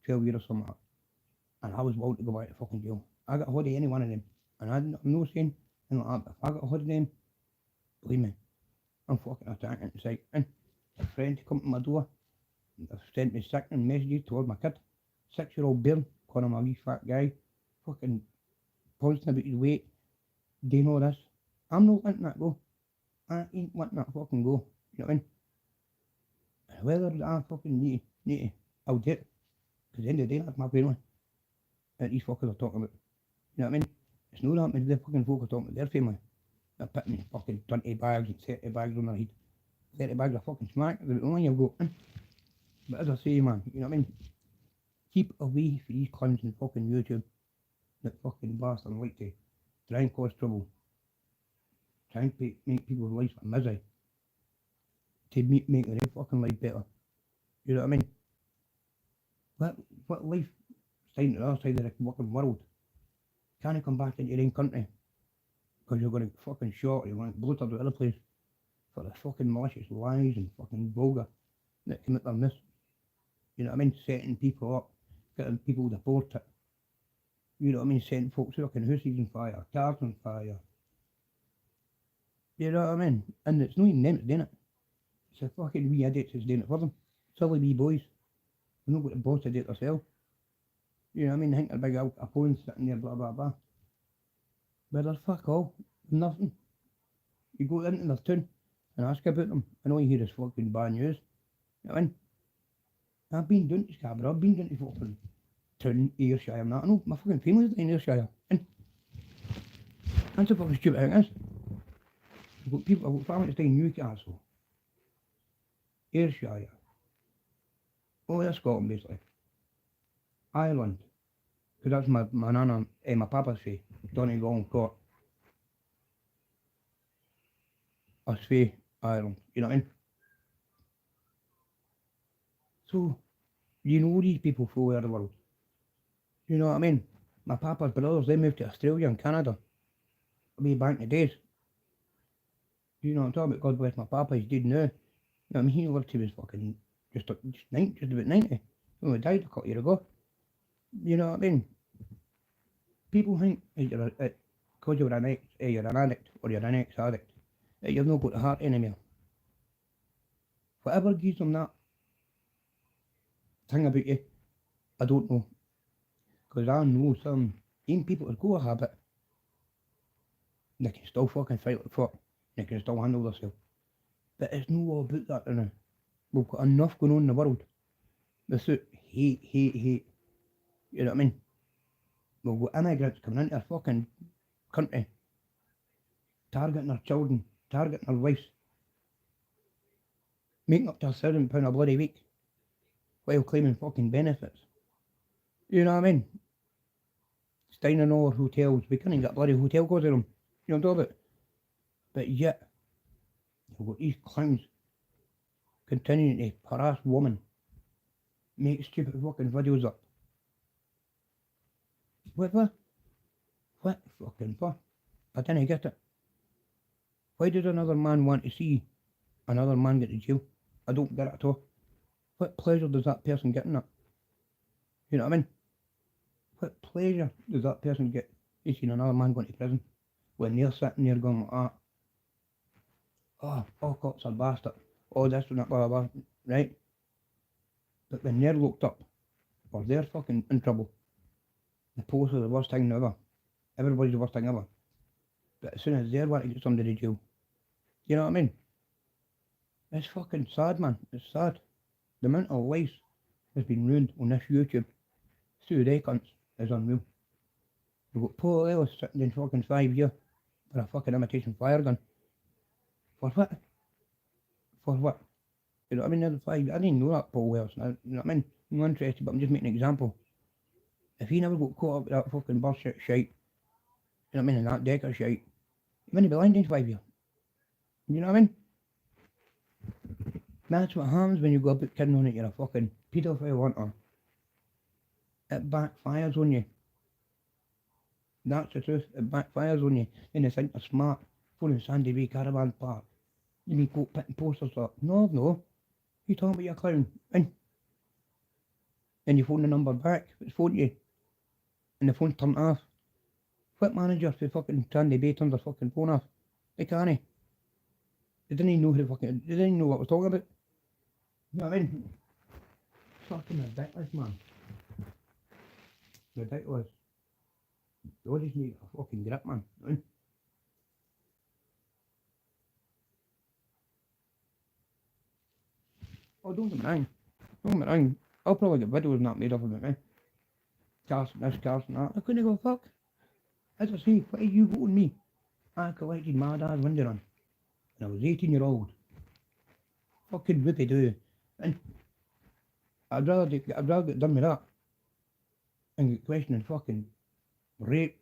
12 years or something like that. And I was willing to go back to fucking jail. I got a hold of any one of them. And I'm not saying anything like that, but if I got a hold of them, believe me, I'm fucking attacking the site. And a friend come to my door, I've sent me sickening messages towards my kid. 6-year-old bairn, calling him a wee fat guy, fucking posting about his weight, doing all this. I'm not letting that go. I ain't letting that fucking go. You know what I mean? Whether I fucking need to, I'll do it. Because at the end of the day, that's my family that these fuckers are talking about. You know what I mean? It's not that many fucking folk are talking about their family. They're putting fucking 20 bags and 30 bags on their head. 30 bags of fucking smack, they're the only you've got. But as I say, man, you know what I mean? Keep away from these clowns on fucking YouTube that fucking bastard like to try and cause trouble. Try and make people's lives a misery. To make their fucking life better. You know what I mean? What life staying to the other side of the fucking world? Can't you come back into your own country? Because you're going to fucking shot or you're going to bloat out the other place for the fucking malicious lies and fucking vulgar that commit their miss. You know what I mean? Setting people up, getting people deported. You know what I mean? Setting folks fucking houses on fire, cars on fire. You know what I mean? And it's not even them that's doing it. It's a fucking wee idiots that's doing it for them. Silly wee boys. They've not got the boss to do it themselves. You know what I mean? They think they're big opponents sitting there, blah, blah, blah. But they're fuck all. Nothing. You go into their town and ask about them, and all you hear is fucking bad news. You know what I mean? I've been down to Scarborough, I've been down to fucking town, Ayrshire and that. I know my fucking family's in Ayrshire. And that's a fucking stupid thing, is. I've got family that's in Newcastle, Ayrshire, all of Scotland basically. Ireland, because that's my nana and my papa's say, Donegal Court. Us fae, Ireland, you know what I mean? So, you know these people from all over the world. You know what I mean? My papa's brothers, they moved to Australia and Canada way back in the days. You know what I'm talking about? God bless my papa, he's dead now. You know what I mean? He lived to his fucking, just about 90. He only died a couple of years ago. You know what I mean? People think because you're an addict or you're an ex-addict, that you've not got the heart anymore. Whatever gives them that thing about you, I don't know. Because I know some even people that go a habit, they can still fucking fight like fuck. They can still handle themselves. But it's not all about that now. We've got enough going on in the world. Without hate. You know what I mean? We've got immigrants coming into our fucking country, targeting our children, targeting our wives, making up to £1,000 a bloody week, while claiming fucking benefits. You know what I mean? Staying in all our hotels, we couldn't get a bloody hotel because of them. You know what I'm talking about? But yet, you've got these clowns continuing to harass women, make stupid fucking videos up. What for? What fucking for? I didn't get it. Why did another man want to see another man get to jail? I don't get it at all. What pleasure does that person get in that? You know what I mean? What pleasure does that person get to seeing another man going to prison when they're sitting there going like that? Oh, all cops are bastard. Oh, this and that, blah, blah, blah. Right? But when they're locked up, or they're fucking in trouble, the police are the worst thing ever. Everybody's the worst thing ever. But as soon as they're wanting to get somebody to jail, you know what I mean? It's fucking sad, man. It's sad. The amount of lives has been ruined on this YouTube through they cunts is unreal. We've got poor Ellis sitting in fucking 5 years for a fucking imitation fire gun. For what? For what? You know what I mean? There's 5 I didn't know that Paul Wells. You know what I mean? I'm not interested, but I'm just making an example. If he never got caught up with that fucking bullshit shite, you know what I mean, and that decker shite, he wouldn't be lying in 5 years. You know what I mean? That's what happens when you go about kidding on it, you're a fucking paedophile hunter. It backfires on you. That's the truth, it backfires on you. And they think they're smart, for in Sandy Bay Caravan Park. You mean go putting posters up? No. You talking about your clown? And you phone the number back, it's phoned you. And the phone's turned off. What manager for fucking Sandy Bay turned their fucking phone off? They can't. They didn't even know who fucking, they didn't even know what I was talking about. You know what I mean? Fucking ridiculous, man. Ridiculous. They all just need a fucking grip, man. Oh, don't get me wrong. Don't get me wrong. I'll probably get videos not made up about me. Carson this, Carson that. I couldn't go fuck. As I say, what are you voting me? I collected my dad's window run when I was 18-year-old. Fucking whoopie do. And I'd rather get done with that and get questioning fucking rape,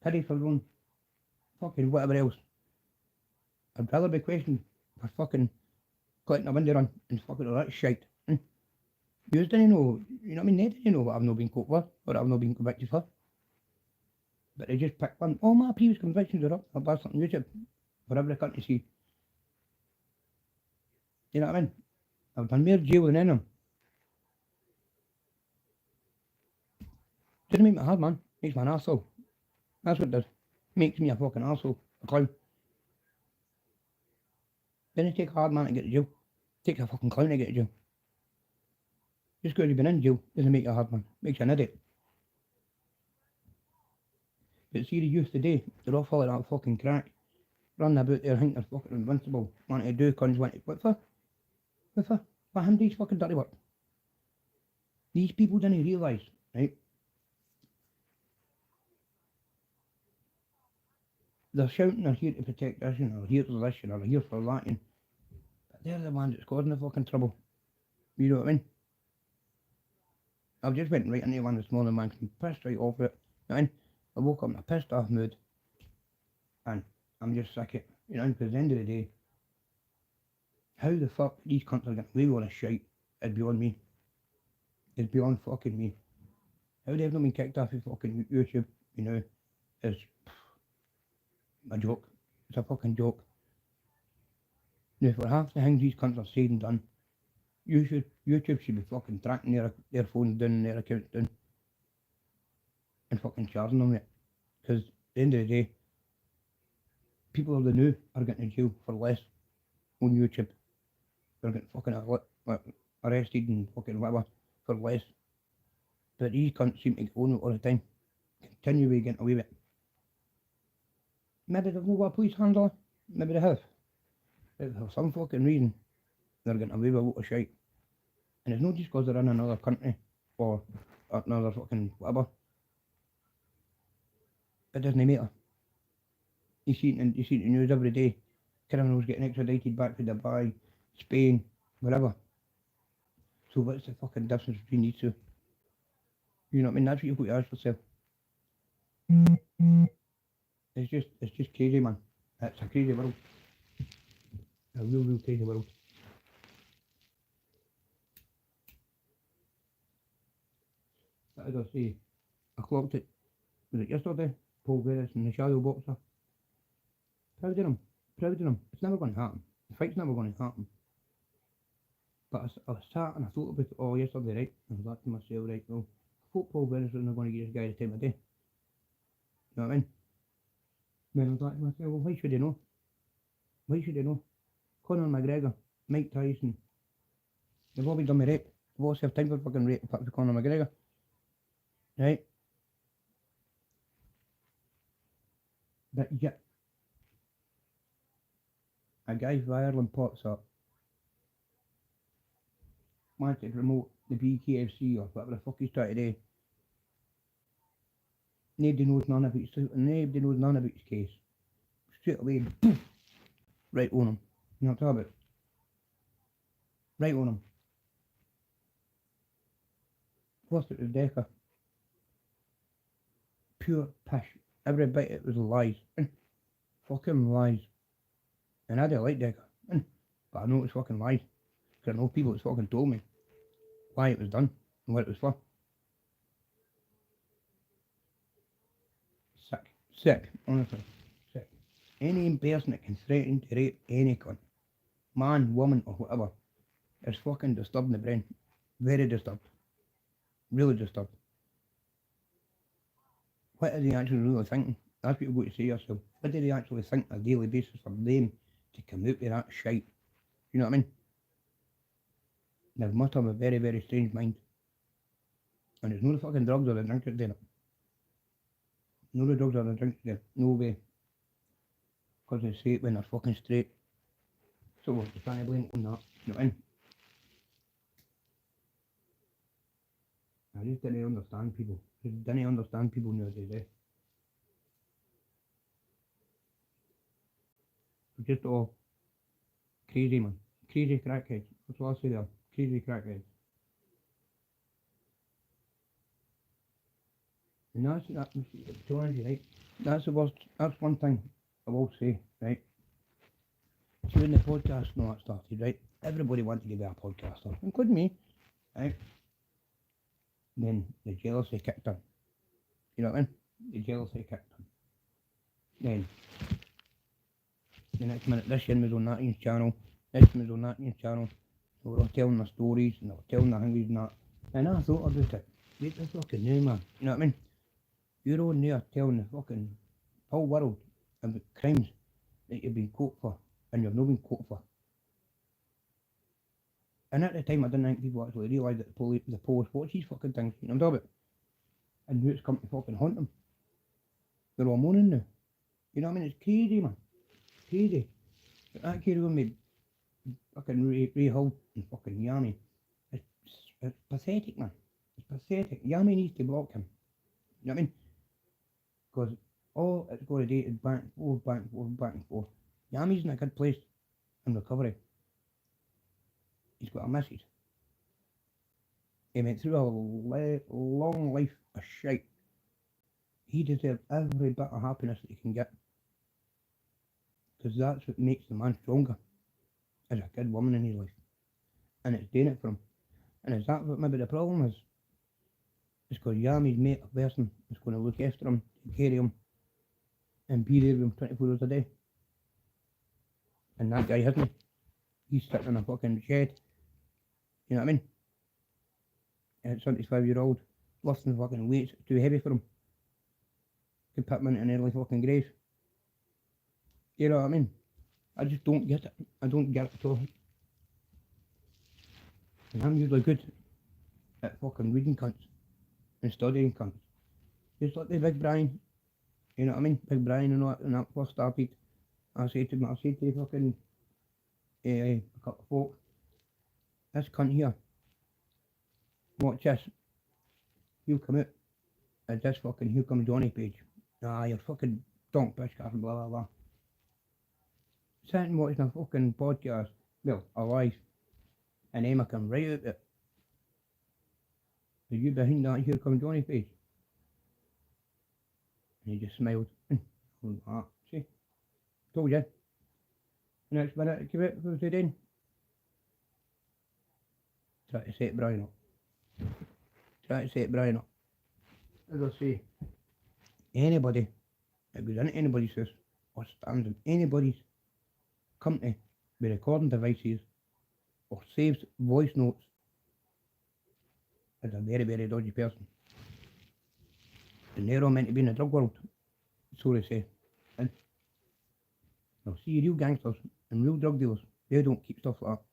pity for one, fucking whatever else. I'd rather be questioned for fucking collecting a window run and fucking all that shite. You didn't know, you know what I mean? They didn't know what I've not been caught for, or I've not been convicted for. But they just picked one. All my previous convictions are up. I'll blast it on YouTube for every cunt to see. You know what I mean? I've done more jail than any of them. Doesn't make me hard, man. Makes me an arsehole. That's what it does. Makes me a fucking arsehole. A clown. Didn't take a hard man to get to jail. Takes a fucking clown to get to jail. Just because you've been in jail doesn't make you a hard man. Makes you an idiot. But see the youth today, they're all full of that fucking crack. Running about there thinking they're fucking invincible. Wanting to do cons, wanting to... What for? What for? What him do fucking dirty work? These people didn't realise, right? They're shouting they're here to protect this and they're here for this and they're here for that and... But they're the ones that's causing the fucking trouble. You know what I mean? I've just went right into one this morning, man, I'm pissed right off it. You know what I mean? I woke up in a pissed off mood. And I'm just sick of it. You know, because at the end of the day, how the fuck these cunts are getting away with all this shit is beyond me. It's beyond fucking me. How they've not been kicked off of fucking YouTube, you know, is a joke. It's a fucking joke. Now, for half the things these cunts are said and done, YouTube should be fucking tracking their phones down and their accounts down and fucking charging them it. Because at the end of the day, people of the new are getting in jail for less on YouTube. They're getting fucking arrested and fucking whatever for less. But these cunts seem to get on it all the time. Continue getting away with it. Maybe they've not got a police handler. Maybe they have. But for some fucking reason, they're getting away with a lot of shite. And it's not just because they're in another country or another fucking whatever. It doesn't matter. You see it in the news every day. Criminals getting extradited back to Dubai, Spain, wherever. So what's the fucking difference between these two? You know what I mean? That's what you've got to ask yourself. it's just crazy, man. It's a crazy world. A real crazy world. But as I say, I clocked it. Was it yesterday? Paul Venice and the shadow boxer. Proud of him. Proud of him. It's never going to happen. The fight's never going to happen. But I sat and I thought about it all yesterday, right? And I thought to myself, right, well, I thought Paul Venice wasn't going to give this guy the time of day. You know what I mean? Then I thought to myself, well, why should he know? Why should he know? Conor McGregor, Mike Tyson, they've all been done with rape. They've all served time for fucking rape apart from Conor McGregor. Right? But yet, a guy from Ireland pops up, wants to promote the BKFC or whatever the fuck he's trying to do. Nobody knows none of his case. Straight away, poof, right on him. You know what I'm talking about? Right on him. First it was Decker. Pure pish. Every bit it was lies. Fucking lies. And I don't like Decker. But I know it's fucking lies. Because I know people that's fucking told me why it was done and what it was for. Sick, honestly. Sick. Any person that can threaten to rape any cunt, man, woman or whatever, is fucking disturbed in the brain. Very disturbed. Really disturbed. What are they actually really thinking? That's what you've got to say yourself. What do they actually think on a daily basis for them to come out with that shite? You know what I mean? They must have a very, very strange mind. And it's no the fucking drugs or the drink that's doing it. No the drugs or the drink there. No way. Because they say it when they're fucking straight. So what, you can't blame it on that. You know what I mean? I just didn't understand people. Just didn't understand people nowadays, eh? Just all crazy, man. Crazy crackheads. That's what I say there. Crazy crackheads. And that's, to honest, right? That's the worst. That's one thing I will say, right? See, when the podcast and all that started, right? Everybody wanted to be a podcaster, including me, right? Then the jealousy kicked in. You know what I mean? The jealousy kicked in. Then, the next minute, this one was on that channel, this one was on that channel. They were all telling their stories, and they were telling their things and that. And I thought about it. Wait the fucking new man. You know what I mean? You're on there telling the fucking whole world about crimes that you've been caught for, and you've not been caught for. And at the time, I didn't think people actually realised that the police watch these fucking things. You know what I'm talking about? And now it's come to fucking haunt them. They're all moaning now. You know what I mean? It's crazy, man. Crazy. But that carry on with fucking Ray Hull and fucking Yami. It's pathetic, man. It's pathetic. Yami needs to block him. You know what I mean? Because all it's got to do is back and forth, back and forth, back and forth. Yami's in a good place in recovery. He's got a message. He went through a long life of shite. He deserves every bit of happiness that he can get. Because that's what makes the man stronger. Is a good woman in his life. And it's doing it for him. And is that what maybe the problem is? It's because Yami's mate a person is going to look after him, take care of him, and be there with him 24 hours a day. And that guy hasn't. He's sitting in a fucking shed. You know what I mean? And at 75-year-old, lifting fucking weights, it's too heavy for him. Could put him into an early fucking grave. You know what I mean? I just don't get it. I don't get it at all. And I'm usually good at fucking reading cunts and studying cunts. Just like the Big Brian. You know what I mean? Big Brian and all that, when that first started. I said to fucking a couple of folk, this cunt here, watch this. He'll come out as this fucking Here Comes Johnny page. Ah, you're fucking donk bitch, blah blah blah. Sitting watching a fucking podcast, well, a live, and Emma come right out it. Are you behind that Here Comes Johnny page? And he just smiled. Like that. See? Told you. Next minute it came out, what was he doing? Try to set Brian up. Try to set Brian up. As I say, anybody that goes into anybody's house or stands in anybody's company with recording devices or saves voice notes is a very, very dodgy person. And they're all meant to be in the drug world, so they say. And now see, real gangsters and real drug dealers, they don't keep stuff like that.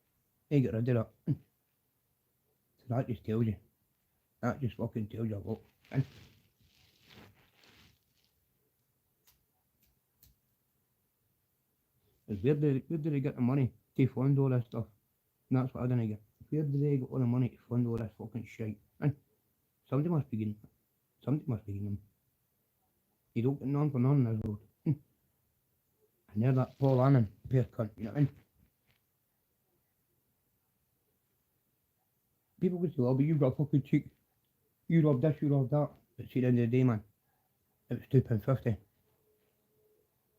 They get rid of that. So that just tells you. That just fucking tells you a lot. And where do they get the money to fund all this stuff? And that's what I didn't get. Where do they get all the money to fund all this fucking shit? And somebody must be getting Somebody must be getting them. You don't get none for none in this road. And they're that Paul Annan pair cunt, you know what I mean? People would say, oh, but you've got a fucking cheek. You robbed this, you robbed that. But see, at the end of the day, man, it was £2.50.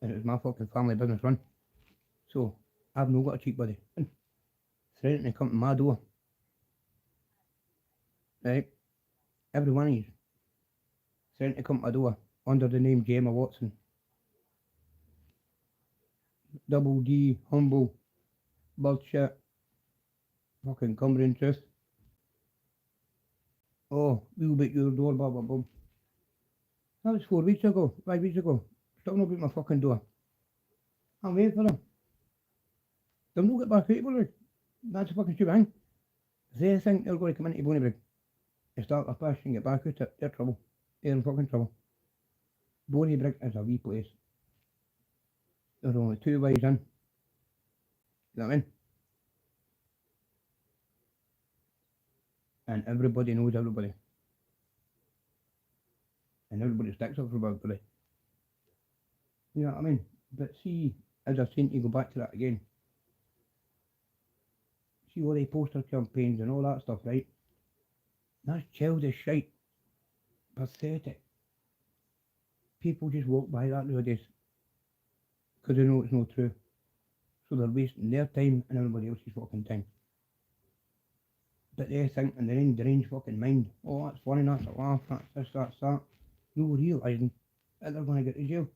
And it was my fucking family business run. So, I've no got a cheek, buddy. And threatening to come to my door. Right? Every one of you threatening to come to my door under the name Gemma Watson. Double D, humble, bullshit, fucking Cumbrian truth. Oh, we'll beat your door, blah blah blah. That was 4 weeks ago, 5 weeks ago. Still not beat my fucking door. I'm waiting for them. They'll not get back out, like. That's a fucking stupid thing. If they think they're going to come into Bonnybrig and start a push and get back out, they're trouble. They're in fucking trouble. Bonnybrig is a wee place. There's only 2 ways in. You know what I mean? And everybody knows everybody. And everybody sticks up for everybody. You know what I mean? But see, as I've seen, you go back to that again. See all the poster campaigns and all that stuff, right? That's childish shite. Pathetic. People just walk by that nowadays. Because they know it's not true. So they're wasting their time and everybody else's fucking time. But they think in their own deranged fucking mind, oh, that's funny, that's a laugh, that's this, that's that. No realising that they're going to get to jail.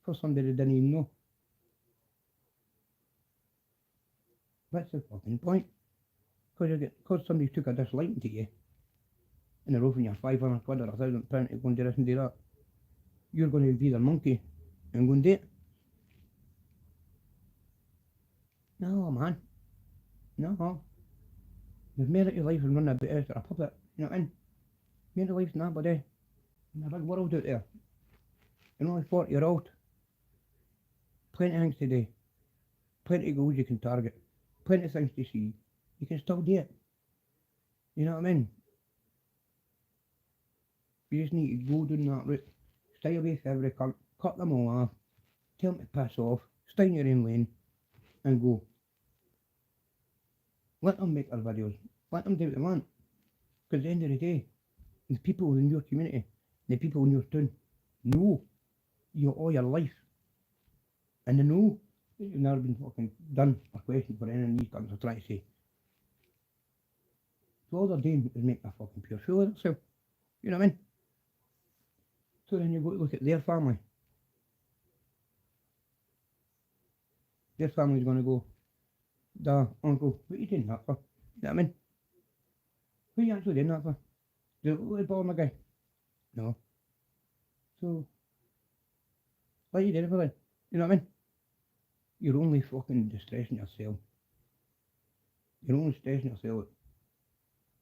For somebody they didn't even know. That's the fucking point. Because somebody took a disliking to you, and they're offering you £500 or £1,000 to go and do this and do that, you're going to be their monkey and go and do it. No, man. No. There's more to life than running about after a puppet, you know what I mean? More to life than that, buddy. In a big world out there. You're only 40-year-old. Plenty of things to do. Plenty of goals you can target. Plenty of things to see. You can still do it. You know what I mean? You just need to go down that route. Stay away from every cunt. Cut them all off. Tell them to piss off. Stay in your own lane. And go. Let them make their videos. Let them do what they want. Because at the end of the day, the people in your community, the people in your town, know you all your life. And they know that you've never been fucking done or questioned for anything these guns are trying to say. So all they're doing is make a fucking pure fool of themselves. You know what I mean? So then you go to look at their family. Their family's going to go, da, uncle, what are you doing that for? You know what I mean? What are you actually doing that for? Do you look bother my guy? No. So, what are you doing for then? You know what I mean? You're only fucking distressing yourself. You're only stressing yourself.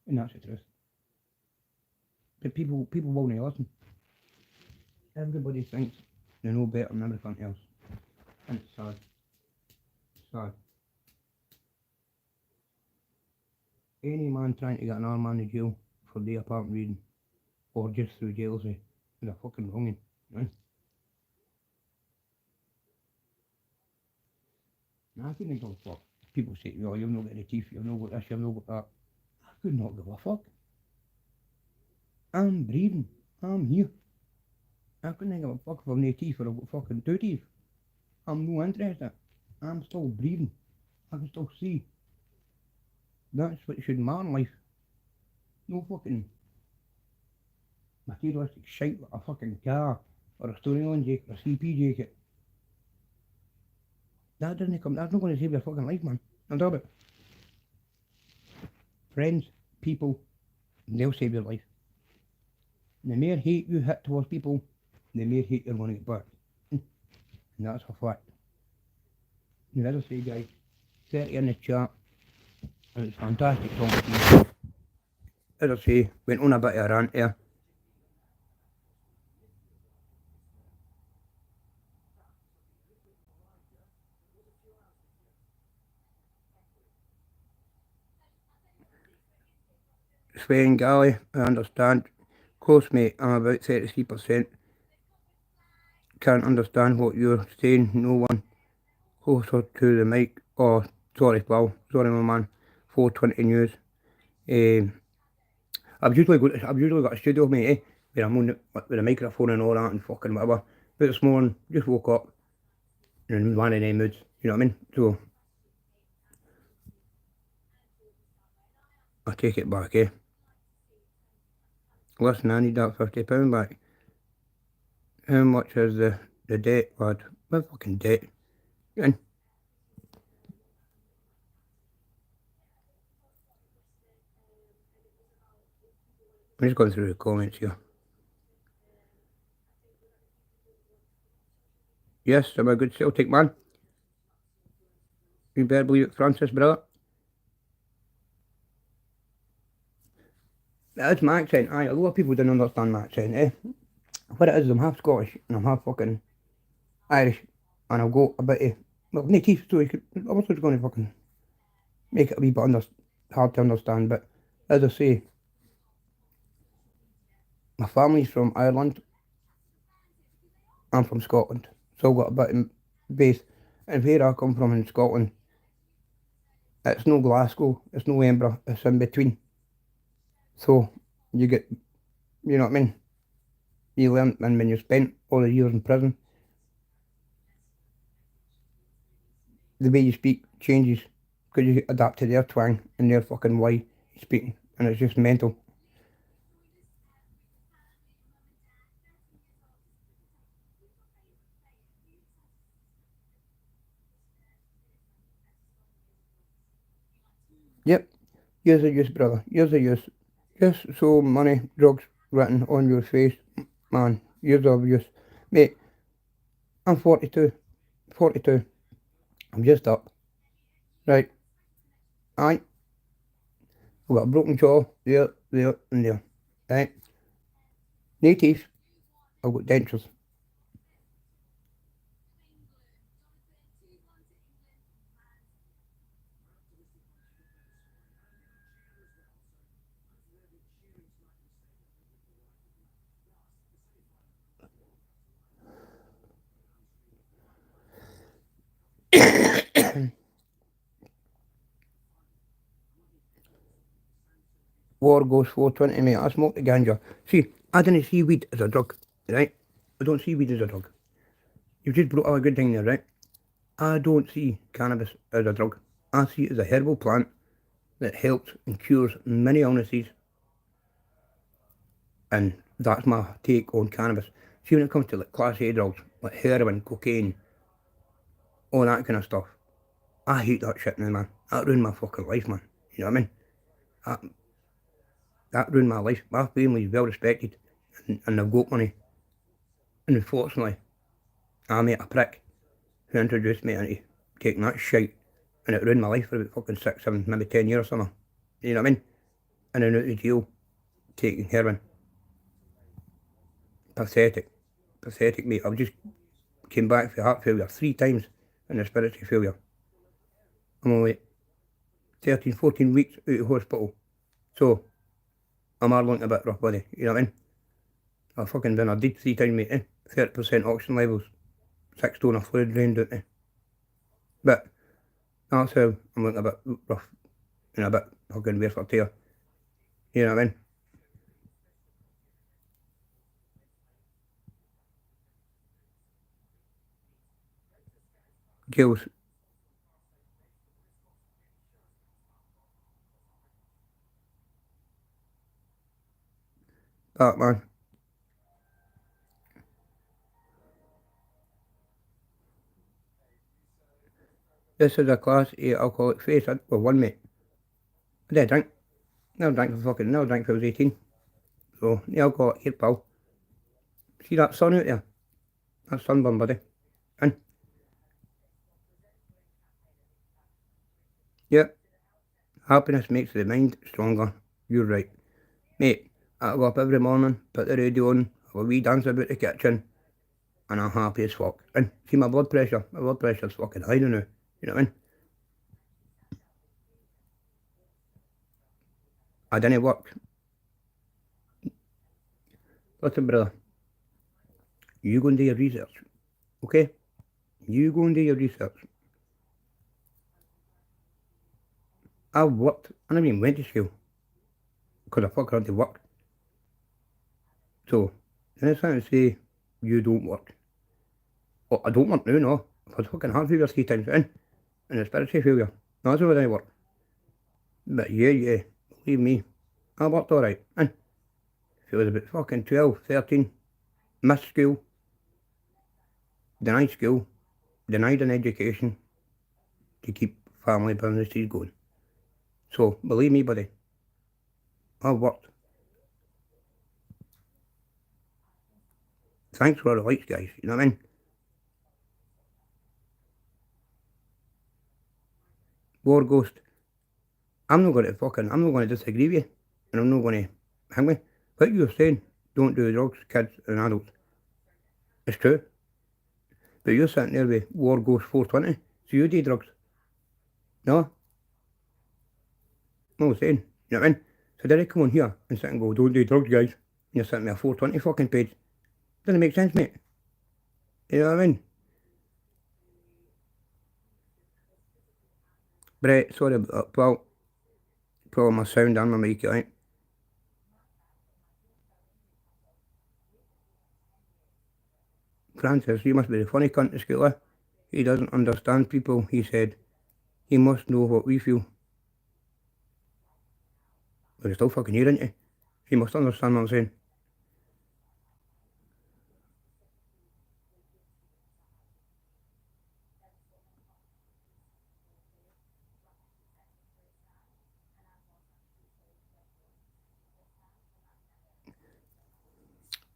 And that's the truth. But people won't listen. Everybody thinks they know better than everything else. And it's sad. It's sad. Any man trying to get another man in jail for day apart reading, or just through jealousy, is a fucking wronging, right? I couldn't give a fuck. People say, oh, you've not got any teeth, you've not got this, you've not got that. I could not give a fuck. I'm breathing. I'm here. I couldn't give a fuck if I've no teeth or I've got fucking two teeth. I'm no interested. I'm still breathing. I can still see. That's what should matter in life. No fucking materialistic shite like a fucking car or a storyline jacket or a CP jacket. That doesn't come. That's not going to save your fucking life, man. I'm talking about friends, people. They'll save your life. The more hate you hit towards people, the more hate you're going to get back. And that's a fact. And as I say, guys, 30 in the chat, and it's fantastic talking to you. As I say, went on a bit of a rant there. Swearing Galley, I understand. Close mate, I'm about 33%. Can't understand what you're saying. No one closer to the mic. Oh, sorry, pal. Sorry, my man. 420 News. I've usually got a studio, mate, where I'm on with a microphone and all that and fucking whatever. But this morning, just woke up and in one of them moods. You know what I mean? So I take it back, eh? Listen, I need that £50 back. How much is the debt, lad? What fucking debt? And I'm just going through the comments here. Yes, I'm a good Celtic man. You better believe it, Francis, brother. That's my accent. Aye, a lot of people don't understand my accent, eh? What it is, I'm half Scottish and I'm half fucking Irish, and I've got a bit of, well, no teeth, so obviously it's going to fucking make it a wee bit hard to understand, but as I say, my family's from Ireland, I'm from Scotland, so I've got a bit of base, and where I come from in Scotland, it's no Glasgow, it's no Edinburgh, it's in between, so you get, you know what I mean, you learn, and when you spent all the years in prison, the way you speak changes, because you adapt to their twang and their fucking way you're speaking, and it's just mental. Yep, years of use, brother, years of use. Just so money, drugs written on your face, man, years of use. Mate, I'm 42, 42, I'm just up, right, aye, I've got a broken jaw, there, and there, right, no teeth, I've got dentures. War goes 420, mate, I smoke the ganja. See, I didn't see weed as a drug, right, I don't see weed as a drug. You've just brought up a good thing there, right? I don't see cannabis as a drug. I see it as a herbal plant that helps and cures many illnesses, and that's my take on cannabis. See, when it comes to like class A drugs, like heroin, cocaine, all that kind of stuff, I hate that shit now, man. That ruined my fucking life, man. You know what I mean? That, that ruined my life. My family's well respected, and they've got money. And unfortunately, I met a prick who introduced me into taking that shit, and it ruined my life for about fucking 6, 7, maybe 10 years or something. You know what I mean? And then out of jail, taking heroin. Pathetic. Pathetic, mate. I've just came back for heart failure 3 times and respiratory failure. I'm only 13, 14 weeks out of hospital. So, I'm hardly a bit rough, buddy. You know what I mean? I've fucking been a deed 3 times, mate. 30% oxygen levels. 6 stone of fluid drained out me. But, that's how I'm looking a bit rough and a bit fucking weird for tear. You know what I mean? girls. That man. This is a class A alcoholic face. Well, one mate. I did drink. Never drank for fucking, never drank till I was 18. So, the alcoholic here, pal. See that sun out there? That's sunburn, buddy. And, yeah, happiness makes the mind stronger. You're right. Mate, I go up every morning, put the radio on, have a wee dance about the kitchen, and I'm happy as fuck. And see my blood pressure's fucking high now. You know what I mean? I didn't work. Listen, brother, you go and do your research, okay? You go and do your research. I worked, I never even went to school, because I fucking had to work. So, then it's trying to say, you don't work. Well, I don't work now, no. I've had fucking heart failure 3 times in, and respiratory failure. No, that's why I didn't work. But yeah, believe me, I worked alright. And if it was about fucking 12, 13, missed school, denied an education to keep family businesses going. So, believe me, buddy, I worked. Thanks for the lights, guys, you know what I mean? War Ghost, I'm not going to disagree with you, and I'm not going to hang with what you're saying. Don't do drugs, kids and adults. It's true. But you're sitting there with War Ghost 420, so you do drugs. No, I'm not saying, you know what I mean? So did I come on here and sit and go, don't do drugs, guys? And you're sitting with a 420 fucking page. Doesn't make sense, mate. You know what I mean? Brett, sorry about that, pal. Probably my sound and my mic, right? Francis, you must be the funny cunt in school, eh? He doesn't understand people, he said. He must know what we feel. But you're still fucking here, ain't you? He must understand what I'm saying.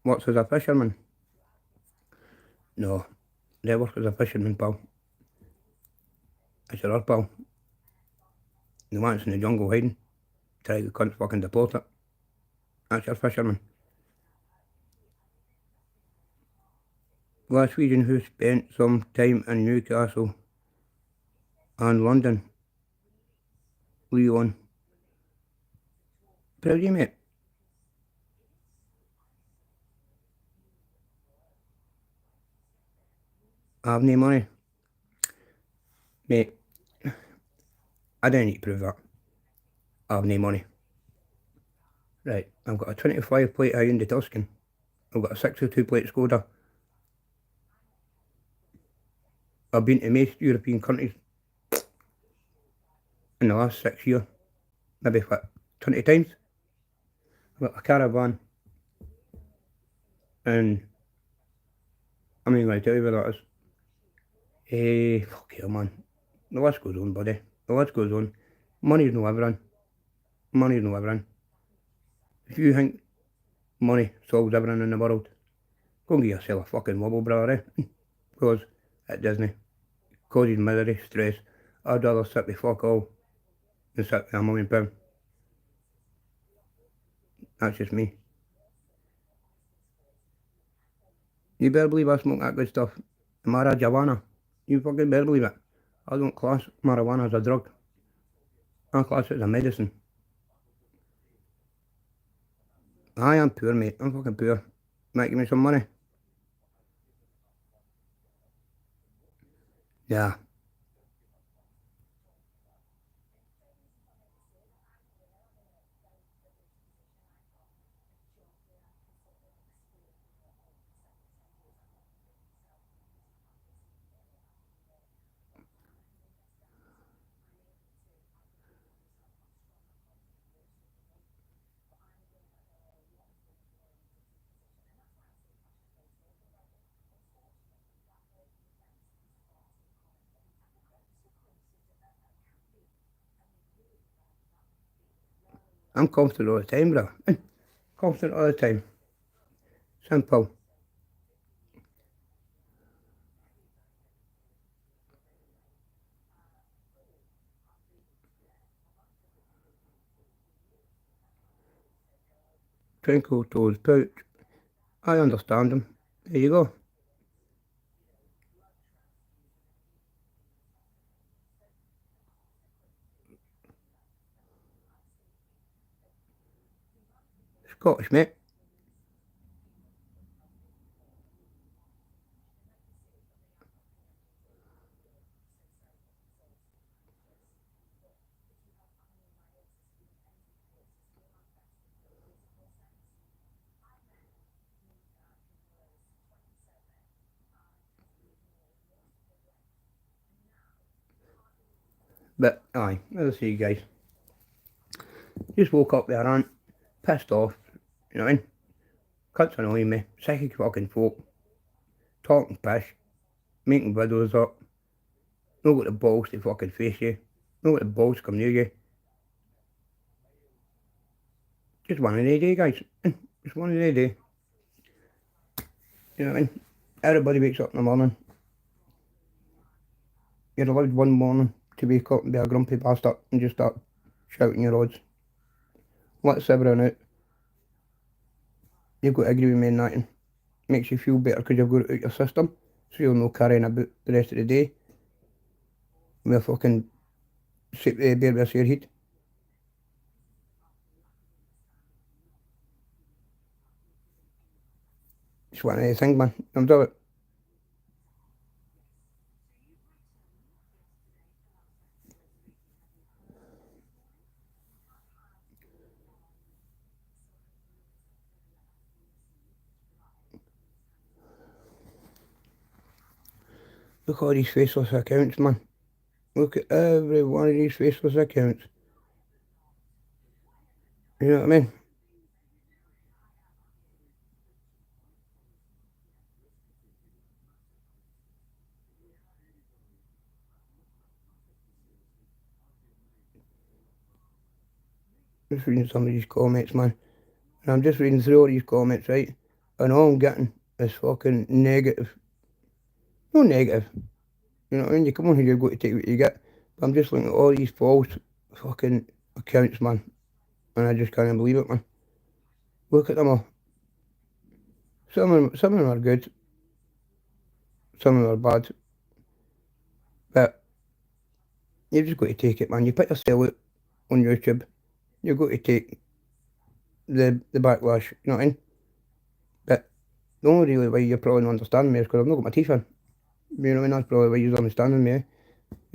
What's as a fisherman? No, they work as a fisherman, pal. It's your other pal. The one that's in the jungle hiding. Try the cunt fucking deport it. That's your fisherman. Last Sweden who spent some time in Newcastle and London. Leon. Proud of you, mate. I have no money. Mate, I don't need to prove that. I have no money. Right, I've got a 25 plate Hyundai Tuscan. I've got a 62 plate Skoda. I've been to most European countries in the last 6 years. Maybe what, 20 times? I've got a caravan. And I'm not even going to tell you where that is. Fuck yeah, man. The list goes on, buddy. The list goes on. Money's no everything. Money's no everything. If you think money solves everything in the world, go and get yourself a fucking wobble, brother, eh? Because it doesn't. Causes misery, stress. I'd rather sit with fuck all than sit with £1 million. That's just me. You better believe I smoke that good stuff. Marijuana. You fucking better believe it. I don't class marijuana as a drug. I class it as a medicine. I am poor, mate. I'm fucking poor. Might give me some money. Yeah. I'm confident all the time, bro. Confident all the time. Simple. Twinkle toes pouch. I understand them. There you go. Scottish, mate. But, aye, as I say, guys, just woke up there, rant, pissed off, you know what I mean? Cunts annoying me, psychic fucking folk, talking pish, making videos up, not got the balls to fucking face you, not got the balls to come near you. Just one of the day, guys. Just one of the day. You know what I mean? Everybody wakes up in the morning. You're allowed one morning to wake up and be a grumpy bastard and just start shouting your odds. Let's everyone out. You've got to agree with me in that. Makes you feel better because you've got it out your system, so you'll no carrying about the rest of the day with a fucking bear with your head. It's one of the things, man. I'm doing it. Look at all these faceless accounts, man. Look at every one of these faceless accounts. You know what I mean? Just reading some of these comments, man. And I'm just reading through all these comments, right? And all I'm getting is fucking negative. No negative. You know what I mean? You come on here, you've got to take what you get. But I'm just looking at all these false fucking accounts, man. And I just can't believe it, man. Look at them all. Some of them are good. Some of them are bad. But you've just got to take it, man. You put yourself out on YouTube. You've got to take the backlash, you know what I mean? But the only really way you probably don't understand me is because I've not got my teeth in. You know what I mean? That's probably why you're understanding me.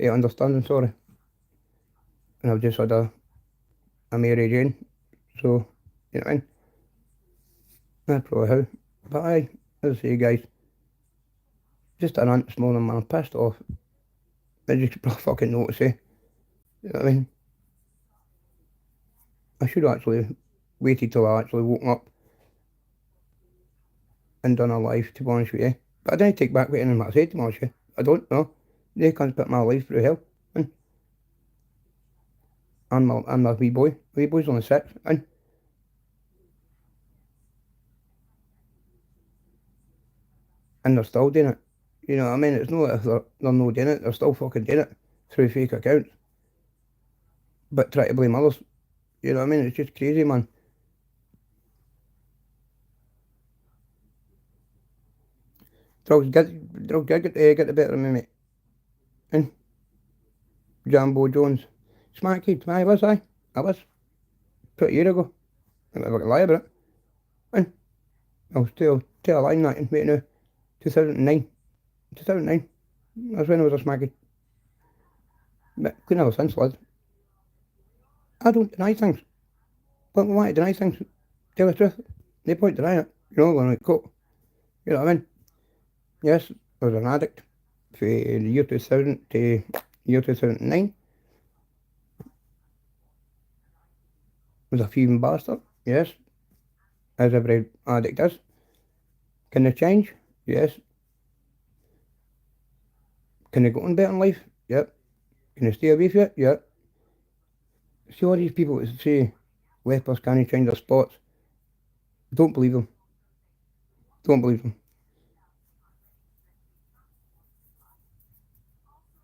Understanding, sorry. And I've just had a Mary Jane. So, you know what I mean? That's probably how. But aye, as I say, guys, just a rant this morning, man. I'm pissed off. I just fucking notice, eh? You know what I mean? I should have actually waited till I actually woken up and done a live, to be honest with you. But I didn't take back what I said, to be honest with you. I don't know. They can't put my life through hell. And my wee boy. Wee boy's only 6. And they're still doing it. You know what I mean? It's not if they're not doing it, they're still fucking doing it through fake accounts. But try to blame others. You know what I mean? It's just crazy, man. Drugs get the better of me, mate. And Jambo Jones. Smart kid. I was, I. I was. 20 years ago. I'm not going to lie about it. And I'll tell a lie that, mate, now. 2009. 2009. That's when I was a smart kid. But couldn't have since, lad. I don't deny things. But why to deny things? Tell the truth. No point denying it. You're not going to cope. You know what I mean? Yes, I was an addict from the year 2000 to year 2009. Was a thieving bastard. Yes, as every addict is. Can they change? Yes. Can they go on better in life? Yep. Can they stay away from it? Yep. See all these people that say lepers can't change their spots. Don't believe them. Don't believe them.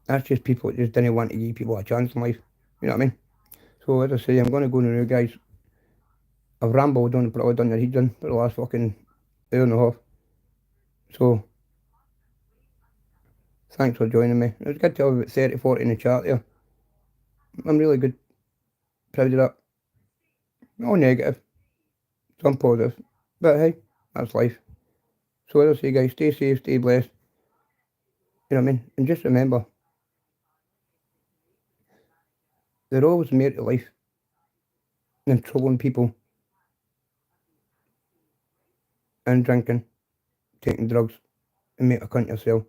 That's just people that just didn't want to give people a chance in life. You know what I mean? So as I say, I'm going to go now, guys. I've rambled on, probably done your head in for the last fucking hour and a half. So thanks for joining me. It was good to have about 30, 40 in the chat there. I'm really good, proud of that. No negative, some positive. But hey, that's life. So as I say, guys, stay safe, stay blessed. You know what I mean? And just remember, there's always more to life than trolling people and drinking, taking drugs, and make a cunt of yourself.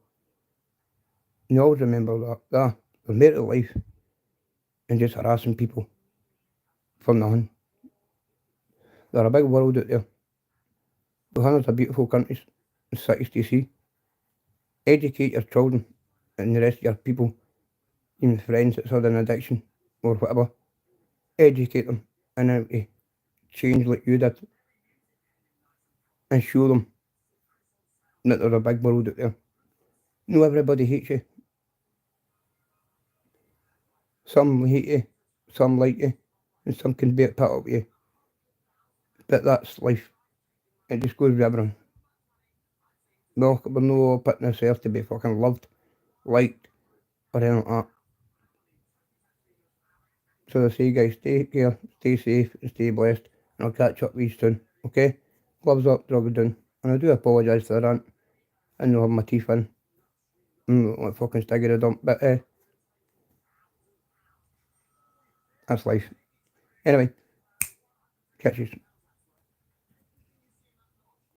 You always remember that. There's more to life than just harassing people for nothing. There's a big world out there. With hundreds of beautiful countries and cities to see. Educate your children and the rest of your people, even friends that's had an addiction or whatever. Educate them and how to change like you did and show them that there's a big world out there. No, everybody hates you. Some hate you, some like you, and some can be put up with you. But that's life. It just goes with everyone. No, we're no putting ourselves to be fucking loved, liked, or anything like that. So I say, guys, take care, stay safe, and stay blessed, and I'll catch up with you soon, okay? Gloves up, drugs down. And I do apologise for the rant. I know I have my teeth in. I'm like fucking stigger a dump, but that's life. Anyway, catch you soon.